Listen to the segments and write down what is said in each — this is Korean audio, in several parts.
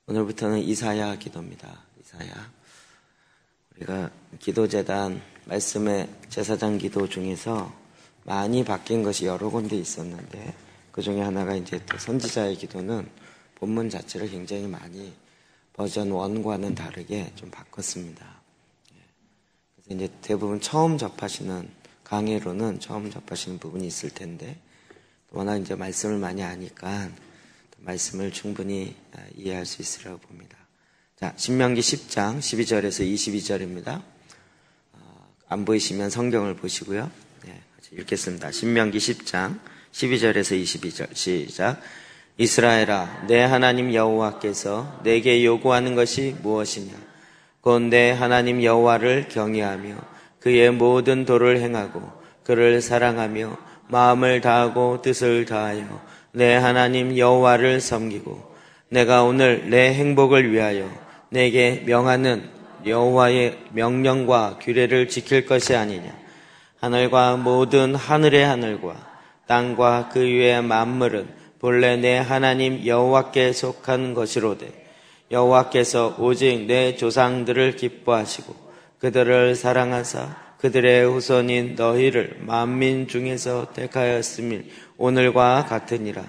오늘부터는 이사야 기도입니다. 이사야. 우리가 기도재단 말씀의 제사장 기도 중에서 많이 바뀐 것이 여러 군데 있었는데 그 중에 하나가 이제 또 선지자의 기도는 본문 자체를 굉장히 많이 버전 1과는 다르게 좀 바꿨습니다. 그래서 이제 대부분 처음 접하시는 강의로는 처음 접하시는 부분이 있을 텐데 워낙 이제 말씀을 많이 아니까 말씀을 충분히 이해할 수 있으리라고 봅니다. 자, 신명기 10장 12절에서 22절입니다. 안 보이시면 성경을 보시고요. 네, 같이 읽겠습니다. 신명기 10장 12절에서 22절 시작. 이스라엘아, 내 하나님 여호와께서 내게 요구하는 것이 무엇이냐? 곧 내 하나님 여호와를 경외하며 그의 모든 도를 행하고 그를 사랑하며 마음을 다하고 뜻을 다하여 내 하나님 여호와를 섬기고 내가 오늘 내 행복을 위하여 내게 명하는 여호와의 명령과 규례를 지킬 것이 아니냐. 하늘과 모든 하늘의 하늘과 땅과 그 위의 만물은 본래 내 하나님 여호와께 속한 것이로되 여호와께서 오직 내 조상들을 기뻐하시고 그들을 사랑하사 그들의 후손인 너희를 만민 중에서 택하였음이 오늘과 같으니라.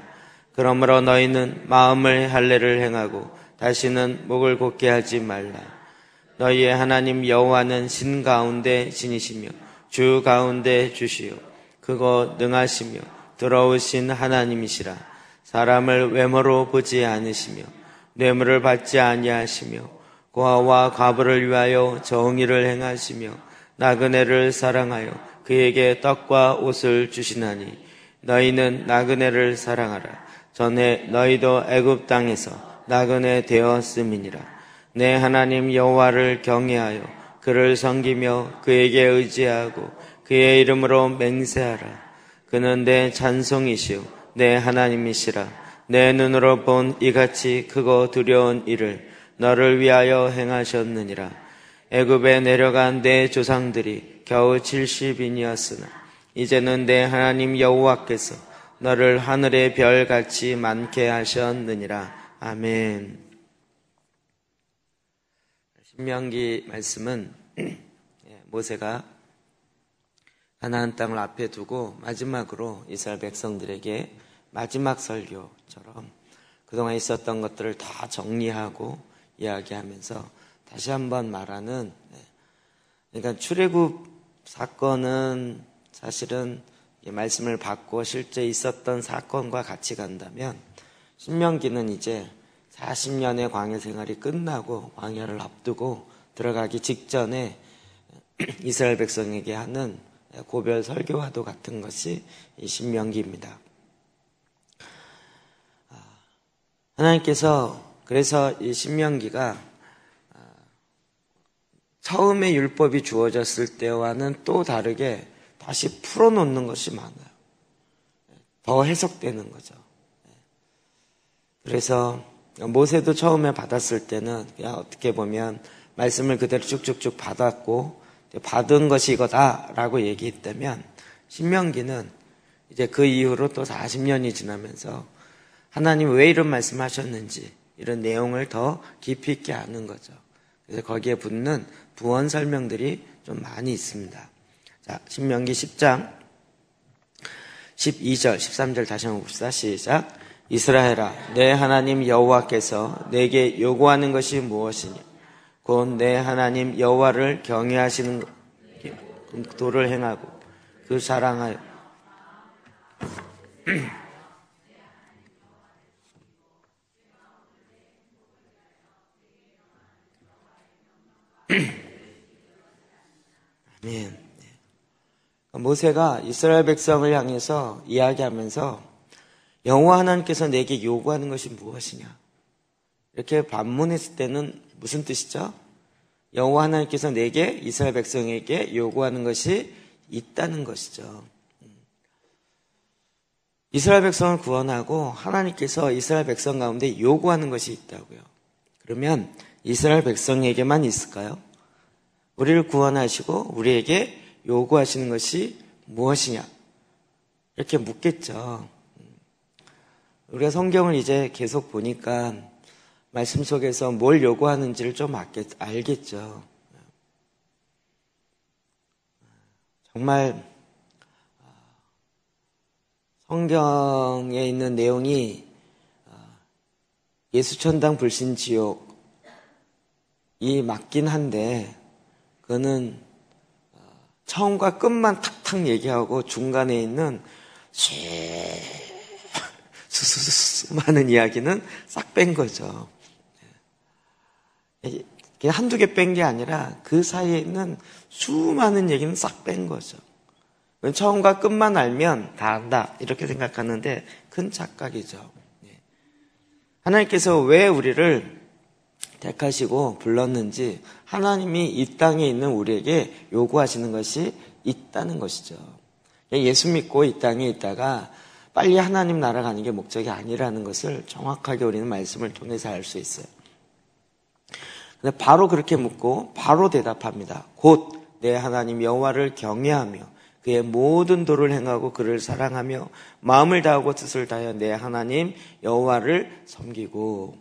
그러므로 너희는 마음을 할례를 행하고 다시는 목을 곧게 하지 말라. 너희의 하나님 여호와는 신 가운데 신이시며 주 가운데 주시요 크고 능하시며 더러우신 하나님이시라. 사람을 외모로 보지 않으시며 뇌물을 받지 아니하시며 고아와 과부를 위하여 정의를 행하시며 나그네를 사랑하여 그에게 떡과 옷을 주시나니 너희는 나그네를 사랑하라. 전에 너희도 애굽 땅에서 나그네 되었음이니라. 내 하나님 여호와를 경외하여 그를 섬기며 그에게 의지하고 그의 이름으로 맹세하라. 그는 내 찬송이시오 내 하나님이시라. 내 눈으로 본 이같이 크고 두려운 일을 너를 위하여 행하셨느니라. 애굽에 내려간 내 조상들이 겨우 70인이었으나 이제는 내 하나님 여호와께서 너를 하늘의 별같이 많게 하셨느니라. 아멘. 신명기 말씀은 모세가 가나안 땅을 앞에 두고 마지막으로 이스라엘 백성들에게 마지막 설교처럼 그동안 있었던 것들을 다 정리하고 이야기하면서 다시 한번 말하는, 그러니까 출애굽 사건은 사실은 말씀을 받고 실제 있었던 사건과 같이 간다면 신명기는 이제 40년의 광야 생활이 끝나고 광야를 앞두고 들어가기 직전에 이스라엘 백성에게 하는 고별 설교와도 같은 것이 이 신명기입니다. 하나님께서 그래서 이 신명기가 처음에 율법이 주어졌을 때와는 또 다르게 다시 풀어놓는 것이 많아요. 더 해석되는 거죠. 그래서 모세도 처음에 받았을 때는 그냥 어떻게 보면 말씀을 그대로 쭉쭉쭉 받았고 받은 것이 이거다라고 얘기했다면 신명기는 이제 그 이후로 또 40년이 지나면서 하나님 왜 이런 말씀하셨는지 이런 내용을 더 깊이 있게 아는 거죠. 그래서 거기에 붙는 부언 설명들이 좀 많이 있습니다. 자, 신명기 10장 12절, 13절 다시 한번 봅시다. 시작. 이스라엘아, 내 하나님 여호와께서 내게 요구하는 것이 무엇이냐? 곧 내 하나님 여호와를 경외하시는 도를 행하고 그 사랑하여 아멘. 모세가 이스라엘 백성을 향해서 이야기하면서 여호와 하나님께서 내게 요구하는 것이 무엇이냐? 이렇게 반문했을 때는 무슨 뜻이죠? 여호와 하나님께서 내게 이스라엘 백성에게 요구하는 것이 있다는 것이죠. 이스라엘 백성을 구원하고 하나님께서 이스라엘 백성 가운데 요구하는 것이 있다고요. 그러면 이스라엘 백성에게만 있을까요? 우리를 구원하시고 우리에게 요구하시는 것이 무엇이냐? 이렇게 묻겠죠. 우리가 성경을 이제 계속 보니까 말씀 속에서 뭘 요구하는지를 좀 알겠죠. 정말 성경에 있는 내용이 예수천당 불신지옥이 맞긴 한데 그거는 처음과 끝만 탁탁 얘기하고 중간에 있는 수많은 이야기는 싹 뺀 거죠. 그냥 한두 개 뺀 게 아니라 그 사이에 있는 수많은 얘기는 싹 뺀 거죠. 처음과 끝만 알면 다 안다 이렇게 생각하는데 큰 착각이죠. 하나님께서 왜 우리를 택하시고 불렀는지 하나님이 이 땅에 있는 우리에게 요구하시는 것이 있다는 것이죠. 예수 믿고 이 땅에 있다가 빨리 하나님 나라 가는 게 목적이 아니라는 것을 정확하게 우리는 말씀을 통해서 알 수 있어요. 근데 바로 그렇게 묻고 바로 대답합니다. 곧 내 하나님 여호와를 경외하며 그의 모든 도를 행하고 그를 사랑하며 마음을 다하고 뜻을 다하여 내 하나님 여호와를 섬기고.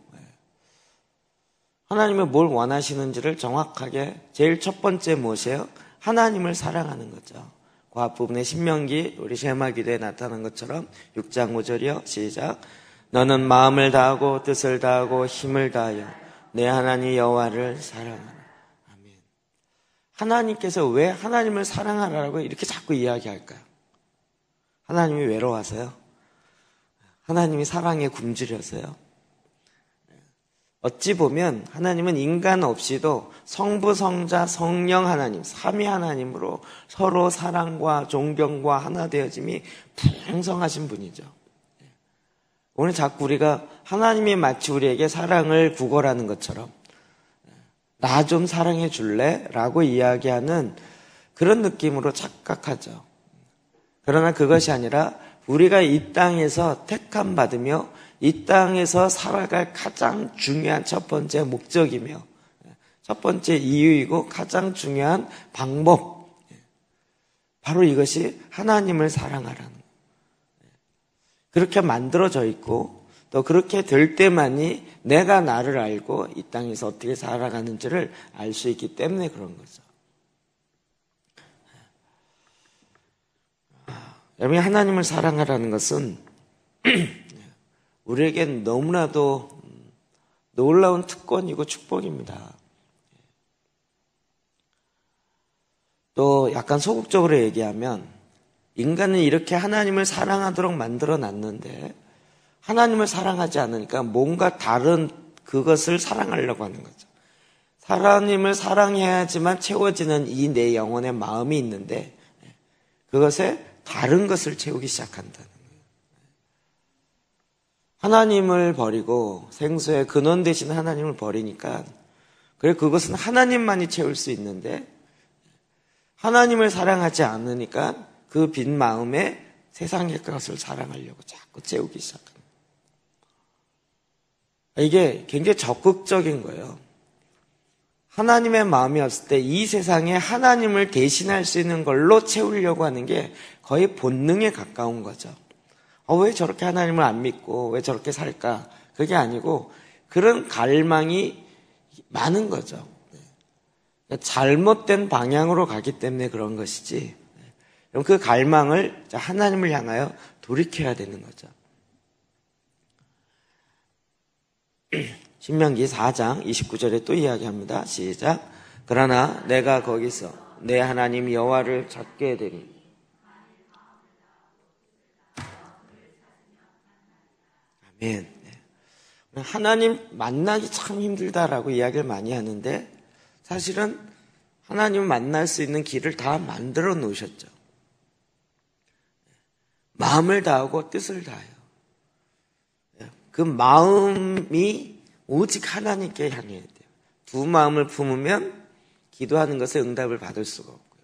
하나님은 뭘 원하시는지를 정확하게 제일 첫 번째 무엇이에요? 하나님을 사랑하는 거죠. 그 앞부분에 신명기 우리 쉐마 기도에 나타난 것처럼 6장 5절이요. 시작. 너는 마음을 다하고 뜻을 다하고 힘을 다하여 내 하나님 여호와를 사랑하라. 아멘. 하나님께서 왜 하나님을 사랑하라고 이렇게 자꾸 이야기할까요? 하나님이 외로워서요? 하나님이 사랑에 굶주려서요? 어찌 보면 하나님은 인간 없이도 성부, 성자, 성령 하나님, 삼위 하나님으로 서로 사랑과 존경과 하나 되어짐이 풍성하신 분이죠. 오늘 자꾸 우리가 하나님이 마치 우리에게 사랑을 구걸하는 것처럼 나 좀 사랑해 줄래? 라고 이야기하는 그런 느낌으로 착각하죠. 그러나 그것이 아니라 우리가 이 땅에서 택함 받으며 이 땅에서 살아갈 가장 중요한 첫 번째 목적이며 첫 번째 이유이고 가장 중요한 방법, 바로 이것이 하나님을 사랑하라는 거예요. 그렇게 만들어져 있고 또 그렇게 될 때만이 내가 나를 알고 이 땅에서 어떻게 살아가는지를 알 수 있기 때문에 그런 거죠. 여러분, 하나님을 사랑하라는 것은 우리에겐 너무나도 놀라운 특권이고 축복입니다. 또 약간 소극적으로 얘기하면 인간은 이렇게 하나님을 사랑하도록 만들어 놨는데 하나님을 사랑하지 않으니까 뭔가 다른 그것을 사랑하려고 하는 거죠. 하나님을 사랑해야지만 채워지는 이 내 영혼의 마음이 있는데 그것에 다른 것을 채우기 시작한다는 거예요. 하나님을 버리고 생수의 근원 되신 하나님을 버리니까 그래 그것은 하나님만이 채울 수 있는데 하나님을 사랑하지 않으니까 그 빈 마음에 세상의 것을 사랑하려고 자꾸 채우기 시작합니다. 이게 굉장히 적극적인 거예요. 하나님의 마음이었을 때 이 세상에 하나님을 대신할 수 있는 걸로 채우려고 하는 게 거의 본능에 가까운 거죠. 왜 저렇게 하나님을 안 믿고 왜 저렇게 살까? 그게 아니고 그런 갈망이 많은 거죠. 잘못된 방향으로 가기 때문에 그런 것이지. 그 갈망을 하나님을 향하여 돌이켜야 되는 거죠. 신명기 4장 29절에 또 이야기합니다. 시작. 그러나 내가 거기서 내 하나님 여호와를 찾게 되니 아멘. 하나님 만나기 참 힘들다라고 이야기를 많이 하는데 사실은 하나님을 만날 수 있는 길을 다 만들어 놓으셨죠. 마음을 다하고 뜻을 다해요. 그 마음이 오직 하나님께 향해야 돼요. 두 마음을 품으면 기도하는 것에 응답을 받을 수가 없고요.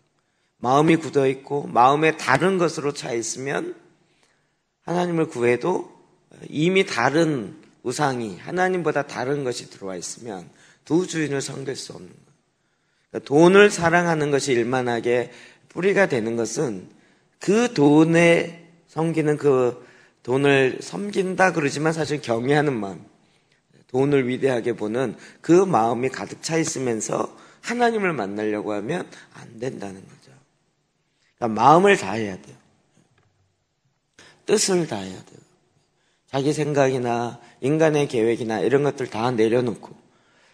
마음이 굳어 있고 마음에 다른 것으로 차 있으면 하나님을 구해도 이미 다른 우상이 하나님보다 다른 것이 들어와 있으면 두 주인을 섬길 수 없는 거예요. 그러니까 돈을 사랑하는 것이 일만하게 뿌리가 되는 것은 그 돈에 섬기는 그 돈을 섬긴다 그러지만 사실 경외하는 마음, 돈을 위대하게 보는 그 마음이 가득 차 있으면서 하나님을 만나려고 하면 안 된다는 거죠. 그러니까 마음을 다해야 돼요. 뜻을 다해야 돼요. 자기 생각이나 인간의 계획이나 이런 것들 다 내려놓고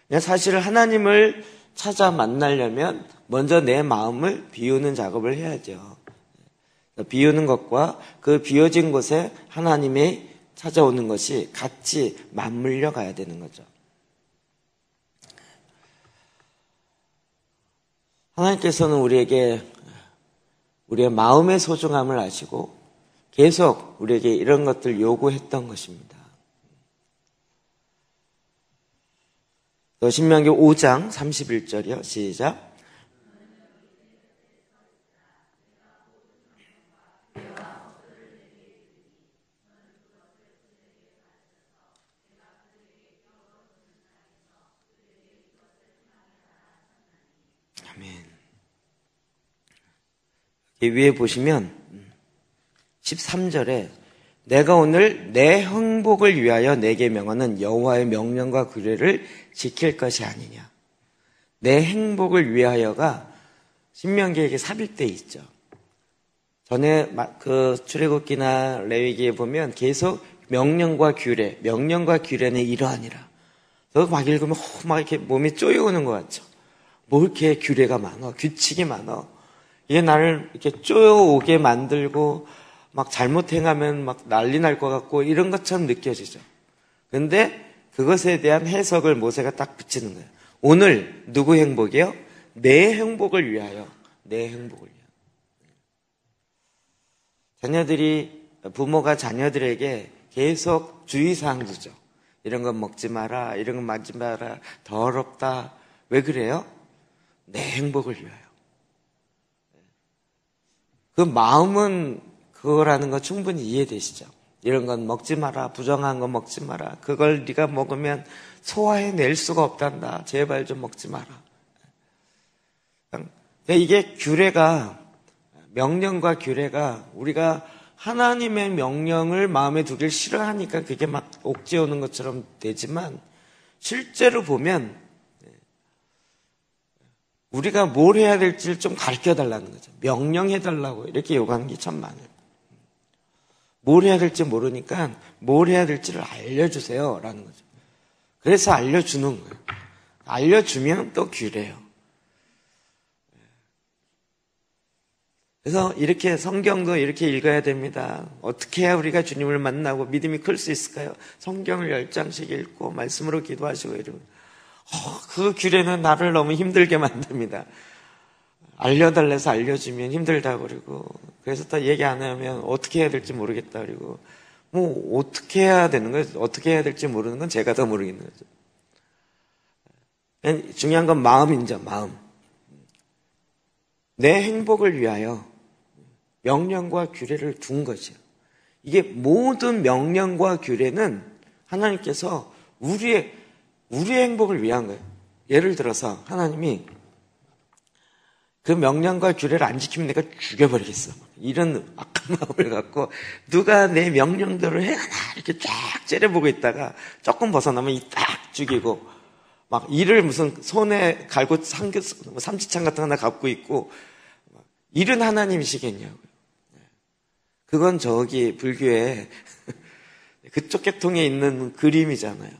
그냥 사실 하나님을 찾아 만나려면 먼저 내 마음을 비우는 작업을 해야죠. 비우는 것과 그 비워진 곳에 하나님이 찾아오는 것이 같이 맞물려 가야 되는 거죠. 하나님께서는 우리에게 우리의 마음의 소중함을 아시고 계속 우리에게 이런 것들 요구했던 것입니다. 신명기 5장 31절이요. 시작. 아멘. 위에 보시면 13절에 내가 오늘 내 행복을 위하여 내게 명하는 여호와의 명령과 규례를 지킬 것이 아니냐. 내 행복을 위하여가 신명기에게 삽입되어 있죠. 전에 그 출애굽기나 레위기에 보면 계속 명령과 규례는 이러하니라. 그래서 막 읽으면 막 이렇게 몸이 쪼여오는 것 같죠. 뭐 이렇게 규례가 많아, 규칙이 많아. 이게 나를 이렇게 쪼여오게 만들고 막 잘못 행하면 막 난리 날 것 같고 이런 것처럼 느껴지죠. 근데 그것에 대한 해석을 모세가 딱 붙이는 거예요. 오늘 누구 행복이요? 내 행복을 위하여. 내 행복을 위하여. 부모가 자녀들에게 계속 주의사항 주죠. 이런 건 먹지 마라, 이런 건 만지지 마라, 더럽다. 왜 그래요? 내 행복을 위하여. 그 마음은 그거라는 거 충분히 이해되시죠? 이런 건 먹지 마라, 부정한 건 먹지 마라. 그걸 네가 먹으면 소화해낼 수가 없단다. 제발 좀 먹지 마라. 이게 명령과 규례가 우리가 하나님의 명령을 마음에 두길 싫어하니까 그게 막 옥죄 오는 것처럼 되지만 실제로 보면 우리가 뭘 해야 될지를 좀 가르쳐달라는 거죠. 명령해달라고 이렇게 요구하는 게 참 많아요. 뭘 해야 될지 모르니까 뭘 해야 될지를 알려주세요 라는 거죠. 그래서 알려주는 거예요. 알려주면 또 규례요. 그래서 이렇게 성경도 이렇게 읽어야 됩니다. 어떻게 해야 우리가 주님을 만나고 믿음이 클 수 있을까요? 성경을 10장씩 읽고 말씀으로 기도하시고 이러면 그 규례는 나를 너무 힘들게 만듭니다. 알려달래서 알려주면 힘들다고 그러고 그래서 또 얘기 안 하면 어떻게 해야 될지 모르겠다 그러고 뭐 어떻게 해야 되는 거예요? 어떻게 해야 될지 모르는 건 제가 더 모르겠는 거죠. 중요한 건 마음이죠. 마음. 내 행복을 위하여 명령과 규례를 둔 거죠. 이게 모든 명령과 규례는 하나님께서 우리의 행복을 위한 거예요. 예를 들어서 하나님이 그 명령과 규례를 안 지키면 내가 죽여버리겠어. 이런 악한 마음을 갖고 누가 내 명령대로 해야 하나 이렇게 쫙 째려보고 있다가 조금 벗어나면 이 딱 죽이고 막 이를 무슨 손에 갈고 삼지창 같은 거 하나 갖고 있고 이런 하나님이시겠냐고요. 그건 저기 불교의 그쪽 계통에 있는 그림이잖아요.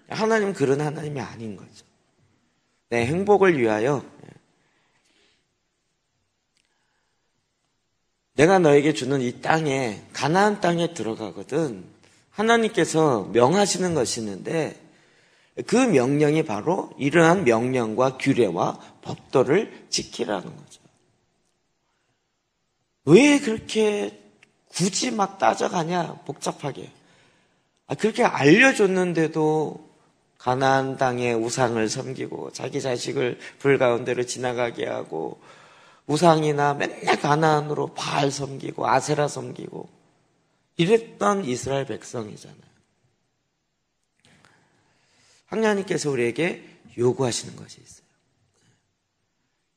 하나님은 그런 하나님이 아닌 거죠. 내 행복을 위하여 내가 너에게 주는 이 땅에 가나안 땅에 들어가거든 하나님께서 명하시는 것이 있는데 그 명령이 바로 이러한 명령과 규례와 법도를 지키라는 거죠. 왜 그렇게 굳이 막 따져가냐 복잡하게. 그렇게 알려줬는데도 가나안 땅의 우상을 섬기고 자기 자식을 불 가운데로 지나가게 하고 우상이나 맨날 가나안으로 바알 섬기고 아세라 섬기고 이랬던 이스라엘 백성이잖아요. 하나님께서 우리에게 요구하시는 것이 있어요.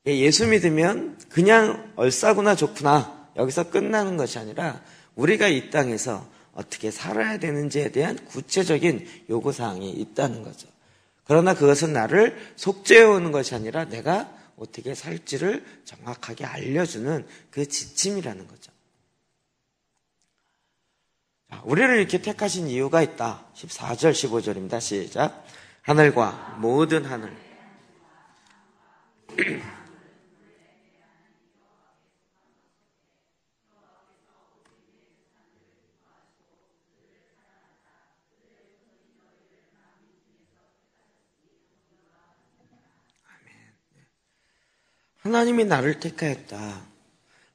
예수 믿으면 그냥 얼싸구나 좋구나 여기서 끝나는 것이 아니라 우리가 이 땅에서 어떻게 살아야 되는지에 대한 구체적인 요구사항이 있다는 거죠. 그러나 그것은 나를 속죄해오는 것이 아니라 내가 어떻게 살지를 정확하게 알려주는 그 지침이라는 거죠. 자, 우리를 이렇게 택하신 이유가 있다. 14절, 15절입니다. 시작. 하늘과 모든 하늘. 하나님이 나를 택하였다.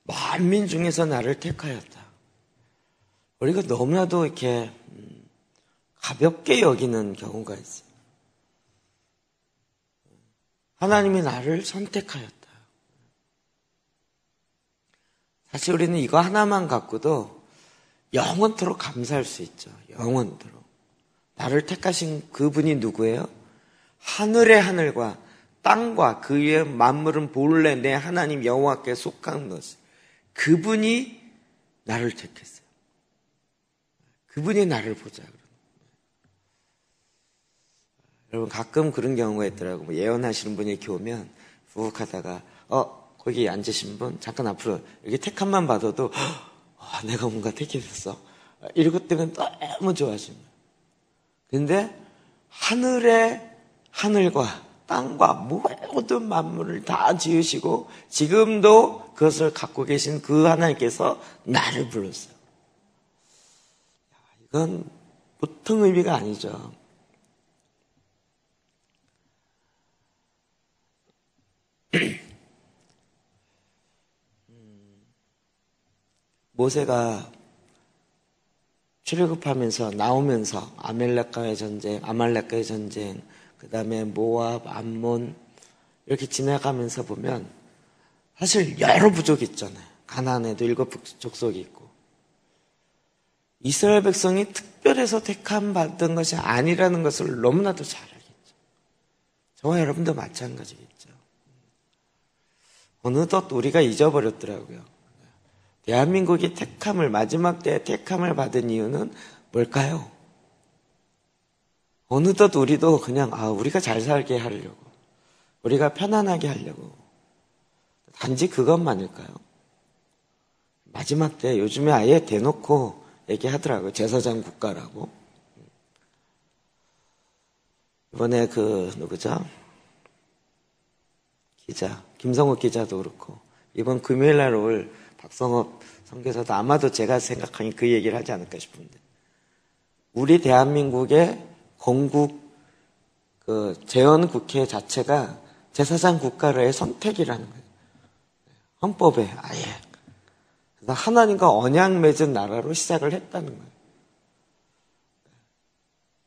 만민 중에서 나를 택하였다. 우리가 너무나도 이렇게 가볍게 여기는 경우가 있어요. 하나님이 나를 선택하였다. 사실 우리는 이거 하나만 갖고도 영원토록 감사할 수 있죠. 영원토록. 나를 택하신 그분이 누구예요? 하늘의 하늘과 땅과 그 위에 만물은 본래 내 하나님 여호와께 속한 것. 그분이 나를 택했어요. 그분이 나를 보자. 여러분 가끔 그런 경우가 있더라고요. 뭐 예언하시는 분이 이렇게 오면 푹 하다가 거기 앉으신 분 잠깐 앞으로 여기 택함만 받아도 내가 뭔가 택해졌어. 이것 때문에 너무 좋아하시는 거예요. 근데 하늘의 하늘과 땅과 모든 만물을 다 지으시고 지금도 그것을 갖고 계신 그 하나님께서 나를 불렀어요. 이건 보통 의미가 아니죠. 모세가 출애굽하면서 나오면서 아말렉과의 전쟁, 그 다음에 모압, 암몬 이렇게 지나가면서 보면 사실 여러 부족이 있잖아요. 가나안에도 7 족속이 있고 이스라엘 백성이 특별해서 택함 받은 것이 아니라는 것을 너무나도 잘 알겠죠. 저와 여러분도 마찬가지겠죠. 어느덧 우리가 잊어버렸더라고요. 대한민국이 마지막 때에 택함을 받은 이유는 뭘까요? 어느덧 우리도 그냥 우리가 잘 살게 하려고, 우리가 편안하게 하려고, 단지 그것만일까요? 마지막 때 요즘에 아예 대놓고 얘기하더라고요. 제사장 국가라고. 이번에 누구죠? 기자, 김성욱 기자도 그렇고, 이번 금요일 날 올 박성업 선교사도 아마도 제가 생각하니 그 얘기를 하지 않을까 싶은데, 우리 대한민국의 건국 재헌국회 자체가 제사장 국가로의 선택이라는 거예요. 헌법에 아예. 그래서 하나님과 언약 맺은 나라로 시작을 했다는 거예요.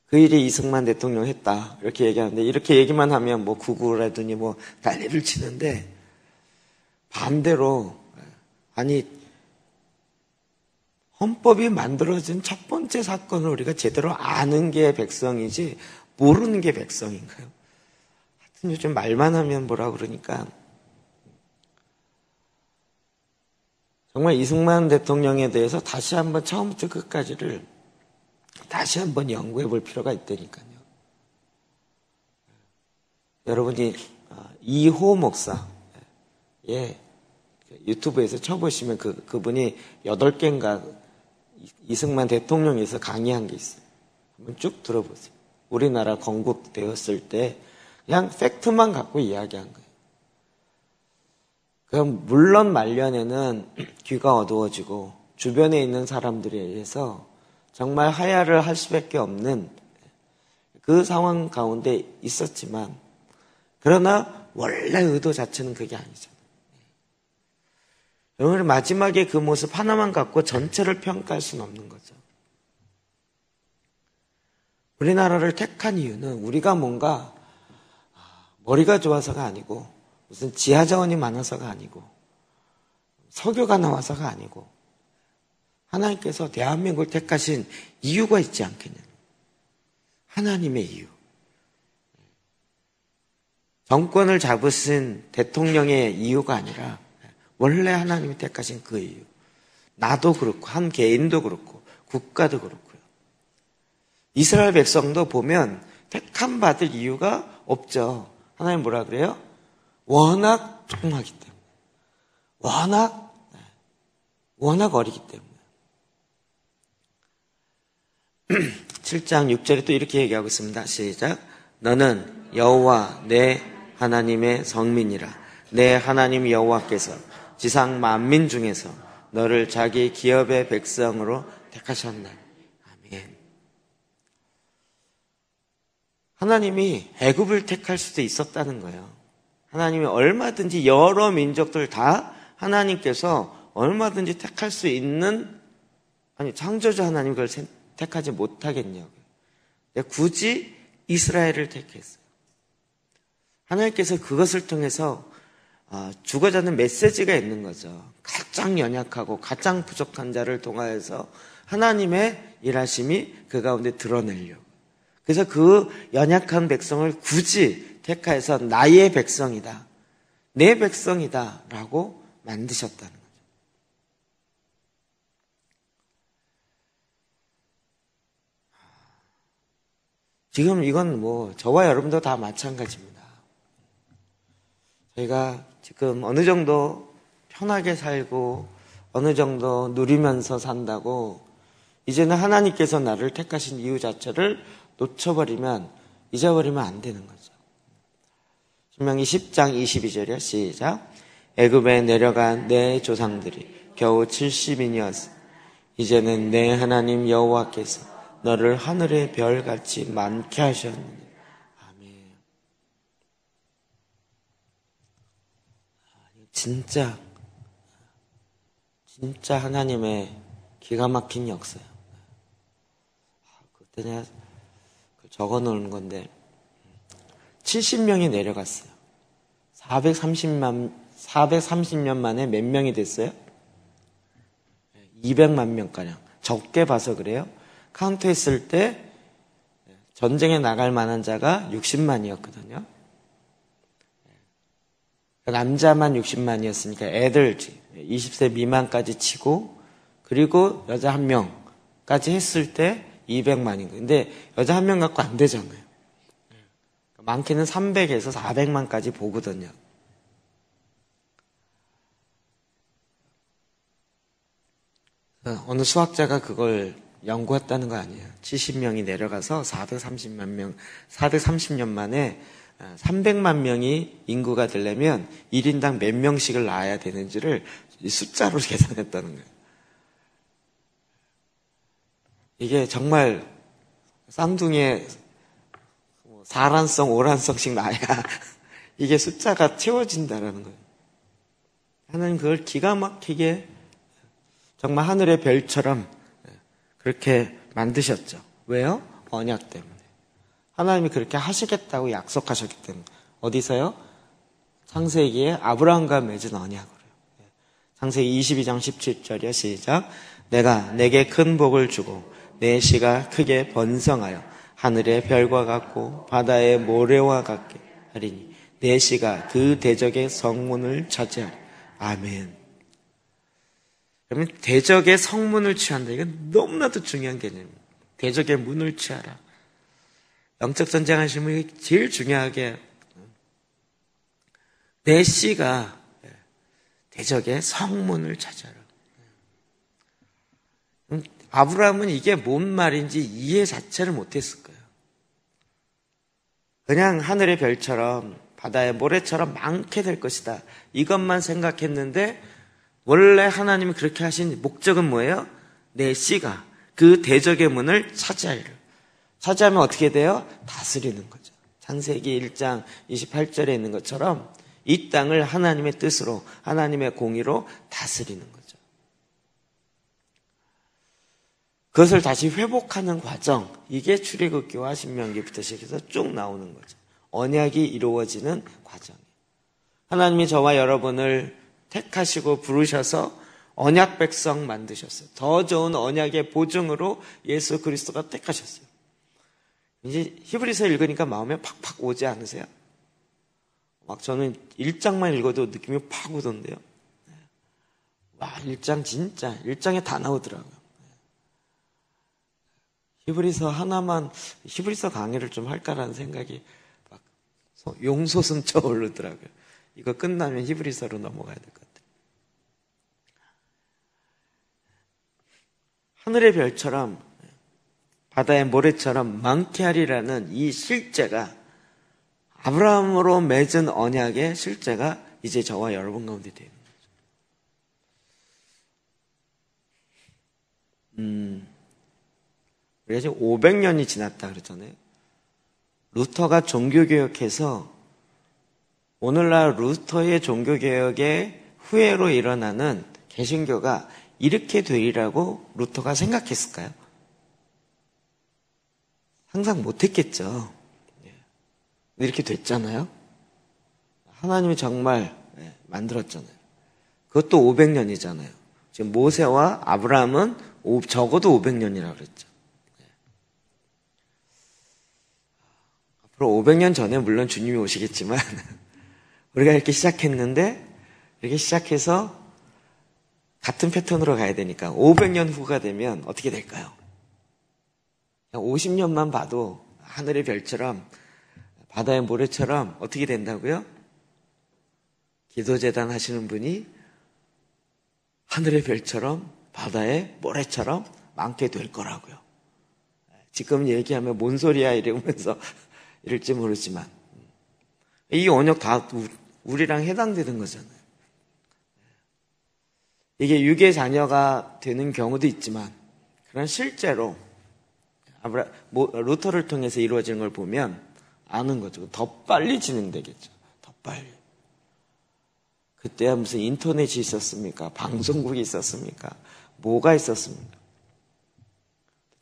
그 일이 이승만 대통령 했다 이렇게 얘기하는데, 이렇게 얘기만 하면 구구라더니 난리를 치는데, 반대로 헌법이 만들어진 첫 번째 사건을 우리가 제대로 아는 게 백성이지 모르는 게 백성인가요? 하여튼 요즘 말만 하면 뭐라 그러니까 정말 이승만 대통령에 대해서 다시 한번 처음부터 끝까지를 다시 한번 연구해 볼 필요가 있다니까요. 여러분이 이호 목사 유튜브에서 쳐보시면 그분이 8개인가 이승만 대통령에서 강의한 게 있어요. 한번 쭉 들어보세요. 우리나라 건국되었을 때 그냥 팩트만 갖고 이야기한 거예요. 그럼 물론 말년에는 귀가 어두워지고 주변에 있는 사람들에 의해서 정말 하야를 할 수밖에 없는 그 상황 가운데 있었지만, 그러나 원래 의도 자체는 그게 아니잖아요. 여러분, 마지막에 그 모습 하나만 갖고 전체를 평가할 수는 없는 거죠. 우리나라를 택한 이유는 우리가 뭔가 머리가 좋아서가 아니고, 무슨 지하자원이 많아서가 아니고, 석유가 나와서가 아니고, 하나님께서 대한민국을 택하신 이유가 있지 않겠냐. 하나님의 이유. 정권을 잡으신 대통령의 이유가 아니라 원래 하나님이 택하신 그 이유. 나도 그렇고 한 개인도 그렇고 국가도 그렇고요. 이스라엘 백성도 보면 택함 받을 이유가 없죠. 하나님 뭐라 그래요? 워낙 조금하기 때문에. 워낙 어리기 때문에. 7장 6절에 또 이렇게 얘기하고 있습니다. 시작. 너는 여호와 내 하나님의 성민이라. 내 하나님 여호와께서 지상 만민 중에서 너를 자기 기업의 백성으로 택하셨나니. 아멘. 하나님이 애굽을 택할 수도 있었다는 거예요. 하나님이 얼마든지 여러 민족들 다 하나님께서 얼마든지 택할 수 있는, 창조주 하나님 그걸 택하지 못하겠냐고요. 굳이 이스라엘을 택했어요. 하나님께서 그것을 통해서 주고자 하는 메시지가 있는 거죠. 가장 연약하고 가장 부족한 자를 통하여서 하나님의 일하심이 그 가운데 드러내려고. 그래서 그 연약한 백성을 굳이 택하여서 나의 백성이다, 내 백성이다 라고 만드셨다는 거죠. 지금 이건 저와 여러분도 다 마찬가지입니다. 저희가 지금 어느 정도 편하게 살고 어느 정도 누리면서 산다고 이제는 하나님께서 나를 택하신 이유 자체를 놓쳐버리면, 잊어버리면 안 되는 거죠. 신명기 10장 22절이요. 시작. 애굽에 내려간 내 조상들이 겨우 70인이었어. 이제는 내 하나님 여호와께서 너를 하늘의 별같이 많게 하셨느니. 아멘. 진짜 하나님의 기가 막힌 역사예요. 그때 내가 적어 놓은 건데 70명이 내려갔어요. 430년 만에 몇 명이 됐어요? 200만 명가량. 적게 봐서 그래요. 카운트했을 때 전쟁에 나갈 만한 자가 60만이었거든요. 남자만 60만이었으니까 애들 20세 미만까지 치고, 그리고 여자 1명까지 했을 때 200만인 거예요. 근데 여자 1명 갖고 안 되잖아요. 많게는 300에서 400만까지 보거든요. 어느 수학자가 그걸 연구했다는 거 아니에요. 70명이 내려가서 430년 만에 300만 명이 인구가 되려면 1인당 몇 명씩을 낳아야 되는지를 숫자로 계산했다는 거예요. 이게 정말 쌍둥이에 4란성, 5란성씩 낳아야 이게 숫자가 채워진다라는 거예요. 하나님 그걸 기가 막히게 정말 하늘의 별처럼 그렇게 만드셨죠. 왜요? 언약 때문에. 하나님이 그렇게 하시겠다고 약속하셨기 때문에. 어디서요? 창세기에 아브라함과 맺은 언약으로요. 창세기 22장 17절이요. 시작. 내가 내게 큰 복을 주고 내 씨가 크게 번성하여 하늘의 별과 같고 바다의 모래와 같게 하리니 내 씨가 그 대적의 성문을 차지하리. 아멘. 그러면 대적의 성문을 취한다. 이건 너무나도 중요한 개념입니다. 대적의 문을 취하라. 영적 전쟁 하시면 제일 중요하게 내 씨가 대적의 성문을 차지하라. 아브라함은 이게 뭔 말인지 이해 자체를 못했을 거예요. 그냥 하늘의 별처럼 바다의 모래처럼 많게 될 것이다. 이것만 생각했는데 원래 하나님이 그렇게 하신 목적은 뭐예요? 내 씨가 그 대적의 문을 차지하리라. 차지하면 어떻게 돼요? 다스리는 거죠. 창세기 1장 28절에 있는 것처럼 이 땅을 하나님의 뜻으로, 하나님의 공의로 다스리는 거죠. 그것을 다시 회복하는 과정, 이게 출애굽기와 신명기부터 시작해서 쭉 나오는 거죠. 언약이 이루어지는 과정이에요. 하나님이 저와 여러분을 택하시고 부르셔서 언약 백성 만드셨어요. 더 좋은 언약의 보증으로 예수 그리스도가 택하셨어요. 이제 히브리서 읽으니까 마음에 팍팍 오지 않으세요? 막 저는 1장만 읽어도 느낌이 팍 오던데요. 와, 1장 진짜 1장에 다 나오더라고요. 히브리서 하나만, 히브리서 강의를 좀 할까라는 생각이 막 용솟음 쳐오르더라고요. 이거 끝나면 히브리서로 넘어가야 될 것 같아요. 하늘의 별처럼 바다의 모래처럼 많게 하리라는 이 실제가, 아브라함으로 맺은 언약의 실제가 이제 저와 여러분 가운데 되는 거죠. 우리가 지금 500년이 지났다 그랬잖아요. 루터가 종교개혁해서 오늘날 루터의 종교개혁의 후예로 일어나는 개신교가 이렇게 되리라고 루터가 생각했을까요? 상상 못했겠죠. 이렇게 됐잖아요. 하나님이 정말 만들었잖아요. 그것도 500년이잖아요. 지금 모세와 아브라함은 적어도 500년이라고 그랬죠. 앞으로 500년 전에 물론 주님이 오시겠지만 우리가 이렇게 시작했는데, 이렇게 시작해서 같은 패턴으로 가야 되니까 500년 후가 되면 어떻게 될까요? 50년만 봐도 하늘의 별처럼 바다의 모래처럼 어떻게 된다고요? 기도재단 하시는 분이 하늘의 별처럼 바다의 모래처럼 많게 될 거라고요. 지금 얘기하면 뭔 소리야 이러면서 이럴지 모르지만 이 언약 다 우리랑 해당되는 거잖아요. 이게 육의 자녀가 되는 경우도 있지만, 그런 실제로 루터를 통해서 이루어지는 걸 보면 아는 거죠. 더 빨리 진행되겠죠. 더 빨리. 그때야 무슨 인터넷이 있었습니까? 방송국이 있었습니까? 뭐가 있었습니까?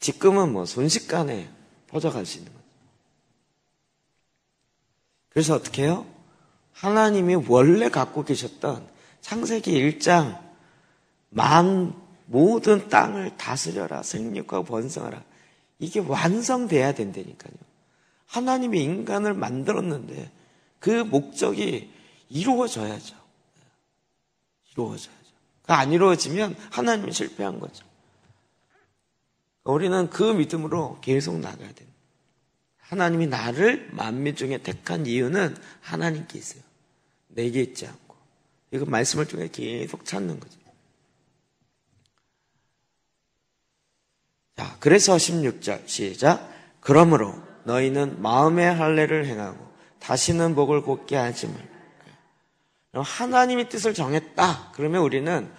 지금은 뭐 순식간에 퍼져갈 수 있는 거죠. 그래서 어떻게 해요? 하나님이 원래 갖고 계셨던 창세기 1장 모든 땅을 다스려라, 생육하고 번성하라, 이게 완성돼야 된다니까요. 하나님이 인간을 만들었는데 그 목적이 이루어져야죠. 이루어져야죠. 안 이루어지면 하나님이 실패한 거죠. 우리는 그 믿음으로 계속 나가야 됩니다. 하나님이 나를 만민 중에 택한 이유는 하나님께 있어요. 내게 있지 않고. 이거 말씀을 통해 계속 찾는 거죠. 자, 그래서 16절 시작. 그러므로 너희는 마음의 할례를 행하고 다시는 목을 곧게 하지 말고. 하나님의 뜻을 정했다. 그러면 우리는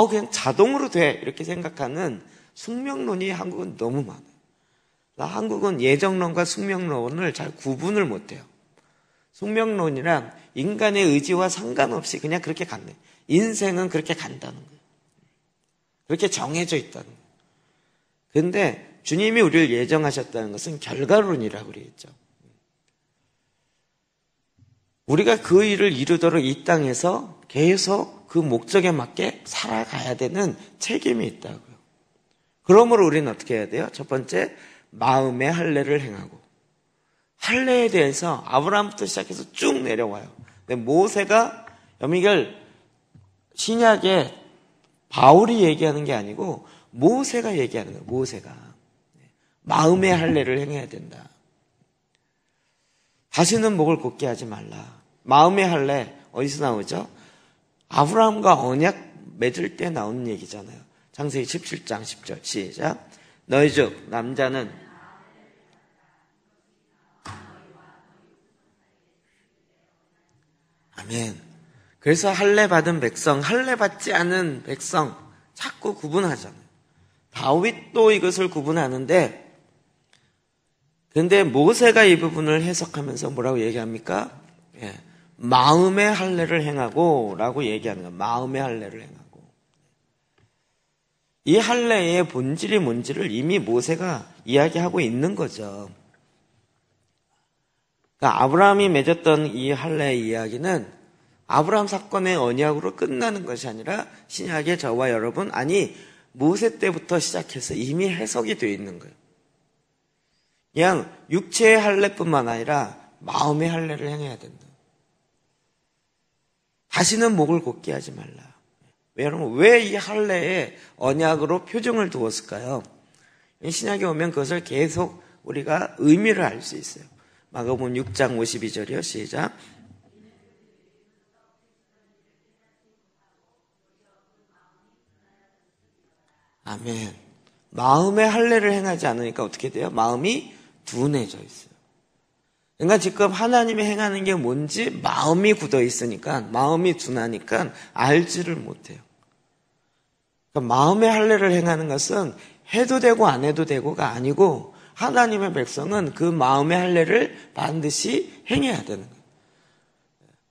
그냥 자동으로 돼 이렇게 생각하는 숙명론이 한국은 너무 많아요. 한국은 예정론과 숙명론을 잘 구분을 못해요. 숙명론이란 인간의 의지와 상관없이 그냥 그렇게 간대. 인생은 그렇게 간다는 거예요. 그렇게 정해져 있다는 거예요. 그런데 주님이 우리를 예정하셨다는 것은 결과론이라고 그랬죠. 우리가 그 일을 이루도록 이 땅에서 계속 그 목적에 맞게 살아가야 되는 책임이 있다고요. 그러므로 우리는 어떻게 해야 돼요? 첫 번째, 마음의 할례를 행하고. 할례에 대해서 아브라함부터 시작해서 쭉 내려와요. 근데 모세가 이걸 신약에 바울이 얘기하는 게 아니고 모세가 얘기하는 거예요. 모세가. 마음의 할례를 행해야 된다. 다시는 목을 곧게 하지 말라. 마음의 할례 어디서 나오죠? 아브라함과 언약 맺을 때 나오는 얘기잖아요. 창세기 17장 10절 시작. 너희 중 남자는 아멘. 그래서 할례 받은 백성, 할례 받지 않은 백성 자꾸 구분하잖아요. 다윗도 이것을 구분하는데, 그런데 모세가 이 부분을 해석하면서 뭐라고 얘기합니까? 마음의 할례를 행하고 라고 얘기하는 거예요. 마음의 할례를 행하고. 이 할례의 본질이 뭔지를 이미 모세가 이야기하고 있는 거죠. 그러니까 아브라함이 맺었던 이 할례의 이야기는 아브라함 사건의 언약으로 끝나는 것이 아니라 신약의 저와 여러분, 아니 모세 때부터 시작해서 이미 해석이 되어 있는 거예요. 그냥 육체의 할례뿐만 아니라 마음의 할례를 행해야 된다. 다시는 목을 곧게 하지 말라. 여러분, 왜 이 할례에 언약으로 표정을 두었을까요? 신약에 오면 그것을 계속 우리가 의미를 알 수 있어요. 마가복음 6장 52절이요. 시작. 아멘. 마음의 할례를 행하지 않으니까 어떻게 돼요? 마음이 둔해져 있어요. 그러니까 지금 하나님이 행하는 게 뭔지 마음이 굳어 있으니까, 마음이 둔하니까 알지를 못해요. 그러니까 마음의 할례를 행하는 것은 해도 되고 안 해도 되고가 아니고, 하나님의 백성은 그 마음의 할례를 반드시 행해야 되는 거예요.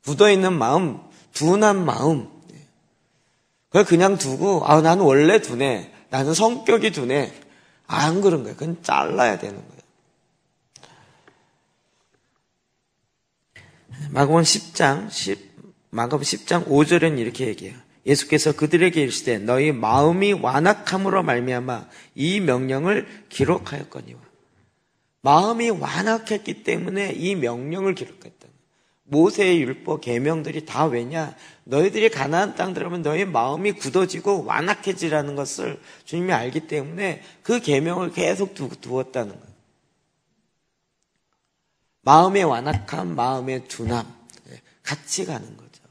굳어 있는 마음, 둔한 마음, 그걸 그냥 두고 나는 원래 둔해, 나는 성격이 둔해, 안 그런 거예요. 그건 잘라야 되는 거예요. 마가복음 10장 5절은 이렇게 얘기해요. 예수께서 그들에게 이르시되 너희 마음이 완악함으로 말미암아 이 명령을 기록하였거니와. 마음이 완악했기 때문에 이 명령을 기록했다. 모세의 율법, 계명들이 다 왜냐? 너희들이 가나안 땅 들어가면 너희 마음이 굳어지고 완악해지라는 것을 주님이 알기 때문에 그 계명을 계속 두었다는 거예요. 마음의 완악함, 마음의 둔함 같이 가는 거죠.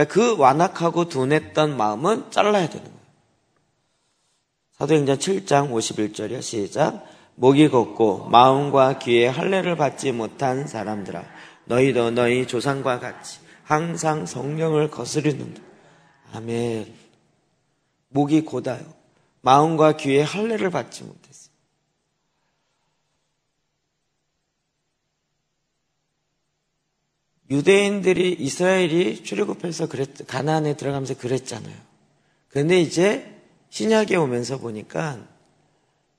그 완악하고 둔했던 마음은 잘라야 되는 거예요. 사도행전 7장 51절이요. 시작. 목이 걷고 마음과 귀에 할례를 받지 못한 사람들아, 너희도 너희 조상과 같이 항상 성령을 거스르는다. 아멘. 목이 곧아요. 마음과 귀에 할례를 받지 못했어요. 유대인들이, 이스라엘이 출애굽해서 가나안에 들어가면서 그랬잖아요. 그런데 이제 신약에 오면서 보니까